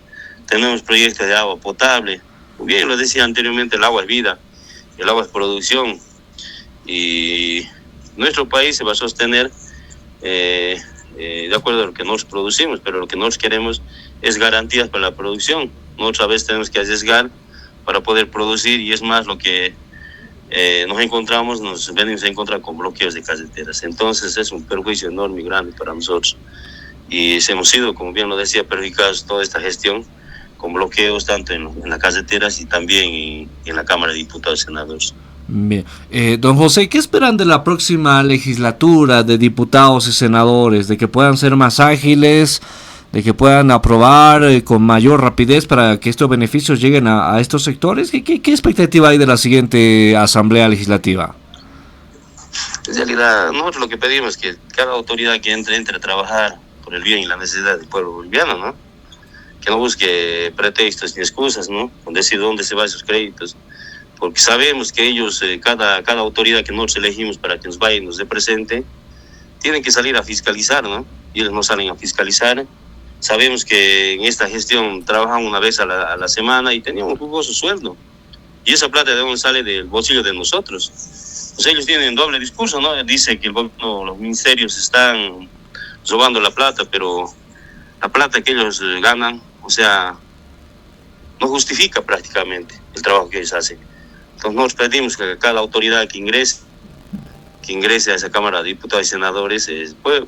Tenemos proyectos de agua potable, bien lo decía anteriormente, el agua es vida, el agua es producción, y nuestro país se va a sostener de acuerdo a lo que nosotros producimos, pero lo que nosotros queremos es garantías para la producción. Nosotros a veces tenemos que arriesgar para poder producir, y es más lo que nos venimos a encontrar con bloqueos de carreteras. Entonces es un perjuicio enorme y grande para nosotros, y hemos sido, como bien lo decía, perjudicados toda esta gestión con bloqueos tanto en las carreteras y también en la Cámara de Diputados y Senadores. Bien. Don José, ¿qué esperan de la próxima legislatura de diputados y senadores? ¿De que puedan ser más ágiles? ¿De que puedan aprobar con mayor rapidez para que estos beneficios lleguen a estos sectores? ¿Qué expectativa hay de la siguiente Asamblea Legislativa? En realidad, nosotros lo que pedimos es que cada autoridad que entre a trabajar por el bien y la necesidad del pueblo boliviano, ¿no? Que no busque pretextos ni excusas, ¿no? Decir dónde se van esos créditos. Porque sabemos que ellos, cada autoridad que nosotros elegimos para que nos vaya y nos represente, tienen que salir a fiscalizar, ¿no? Y ellos no salen a fiscalizar. Sabemos que en esta gestión trabajan una vez a la semana y tenían un jugoso sueldo. Y esa plata de dónde sale del bolsillo de nosotros. Pues ellos tienen doble discurso, ¿no? Dice que el gobierno, los ministerios están robando la plata, pero la plata que ellos ganan, o sea, no justifica prácticamente el trabajo que ellos hacen. Entonces nosotros pedimos que cada autoridad que ingrese a esa Cámara de Diputados y Senadores,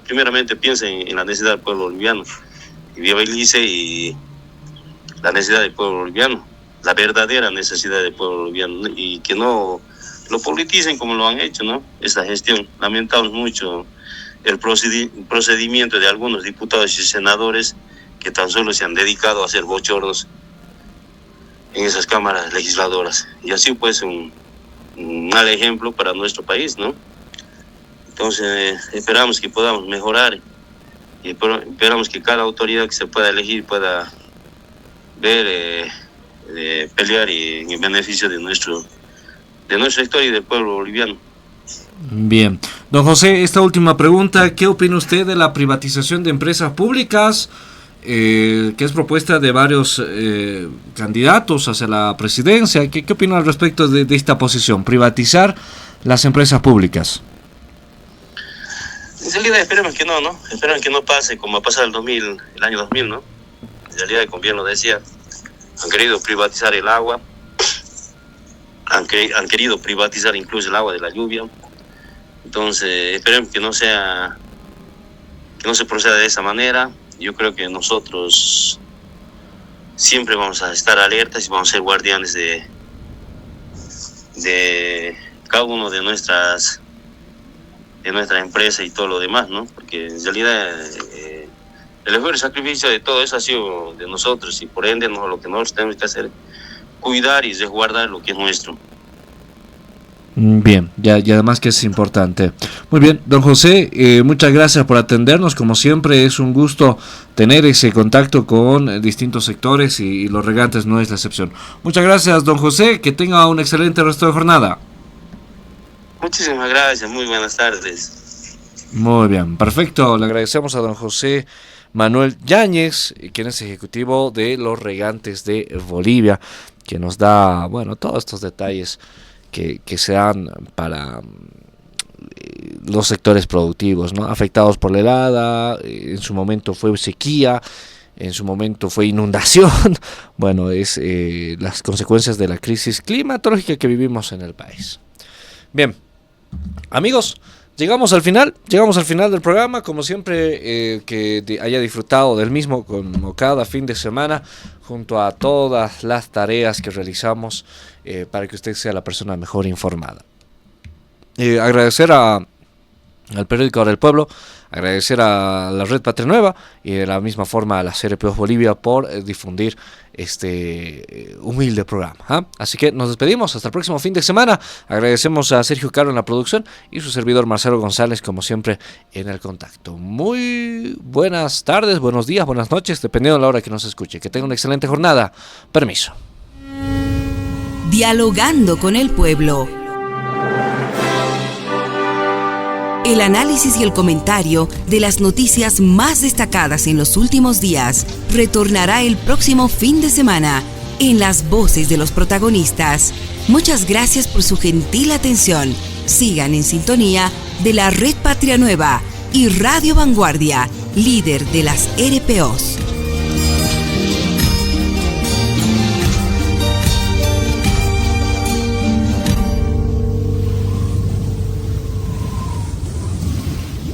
primeramente piense en la necesidad del pueblo boliviano y viabilice y la necesidad del pueblo boliviano, la verdadera necesidad del pueblo boliviano, y que no lo politicen como lo han hecho, ¿no? Esta gestión. Lamentamos mucho el procedimiento de algunos diputados y senadores que tan solo se han dedicado a hacer bochornos en esas cámaras legisladoras, y así pues un mal ejemplo para nuestro país, ¿no? Entonces esperamos que podamos mejorar, y esperamos que cada autoridad que se pueda elegir pueda ver, pelear en beneficio de nuestro sector y del pueblo boliviano. Bien. Don José, esta última pregunta, ¿qué opina usted de la privatización de empresas públicas? Que es propuesta de varios candidatos hacia la presidencia. ¿Qué opina al respecto de esta posición? Privatizar las empresas públicas. En realidad esperemos que no, ¿no? Esperemos que no pase como ha pasado el año 2000, ¿no? En realidad, como bien lo decía, han querido privatizar el agua, han querido privatizar incluso el agua de la lluvia. Entonces esperemos que no se proceda de esa manera. Yo creo que nosotros siempre vamos a estar alertas y vamos a ser guardianes de cada uno de nuestra empresa y todo lo demás, ¿no? Porque en realidad el esfuerzo y sacrificio de todo eso ha sido de nosotros, y por ende lo que nosotros tenemos que hacer es cuidar y resguardar lo que es nuestro. Bien, y además que es importante. Muy bien, don José, muchas gracias por atendernos. Como siempre es un gusto tener ese contacto con distintos sectores, y los regantes no es la excepción. Muchas gracias, don José, que tenga un excelente resto de jornada. Muchísimas gracias, muy buenas tardes. Muy bien, perfecto. Le agradecemos a don José Manuel Yáñez, quien es ejecutivo de los Regantes de Bolivia, que nos da, bueno, todos estos detalles que se dan para los sectores productivos, ¿no? Afectados por la helada, en su momento fue sequía, en su momento fue inundación. Bueno, es las consecuencias de la crisis climatológica que vivimos en el país. Bien, amigos, llegamos al final del programa. Como siempre, que haya disfrutado del mismo como cada fin de semana, junto a todas las tareas que realizamos para que usted sea la persona mejor informada. Agradecer al periódico Ahora el Pueblo, agradecer a la Red Patria Nueva y de la misma forma a la CRPO Bolivia por difundir este humilde programa, ¿eh? Así que nos despedimos hasta el próximo fin de semana. Agradecemos a Sergio Caro en la producción y su servidor Marcelo González, como siempre, en el contacto. Muy buenas tardes, buenos días, buenas noches, dependiendo de la hora que nos escuche. Que tenga una excelente jornada. Permiso. Dialogando con el pueblo. El análisis y el comentario de las noticias más destacadas en los últimos días retornará el próximo fin de semana en las voces de los protagonistas. Muchas gracias por su gentil atención. Sigan en sintonía de la Red Patria Nueva y Radio Vanguardia, líder de las RPOs.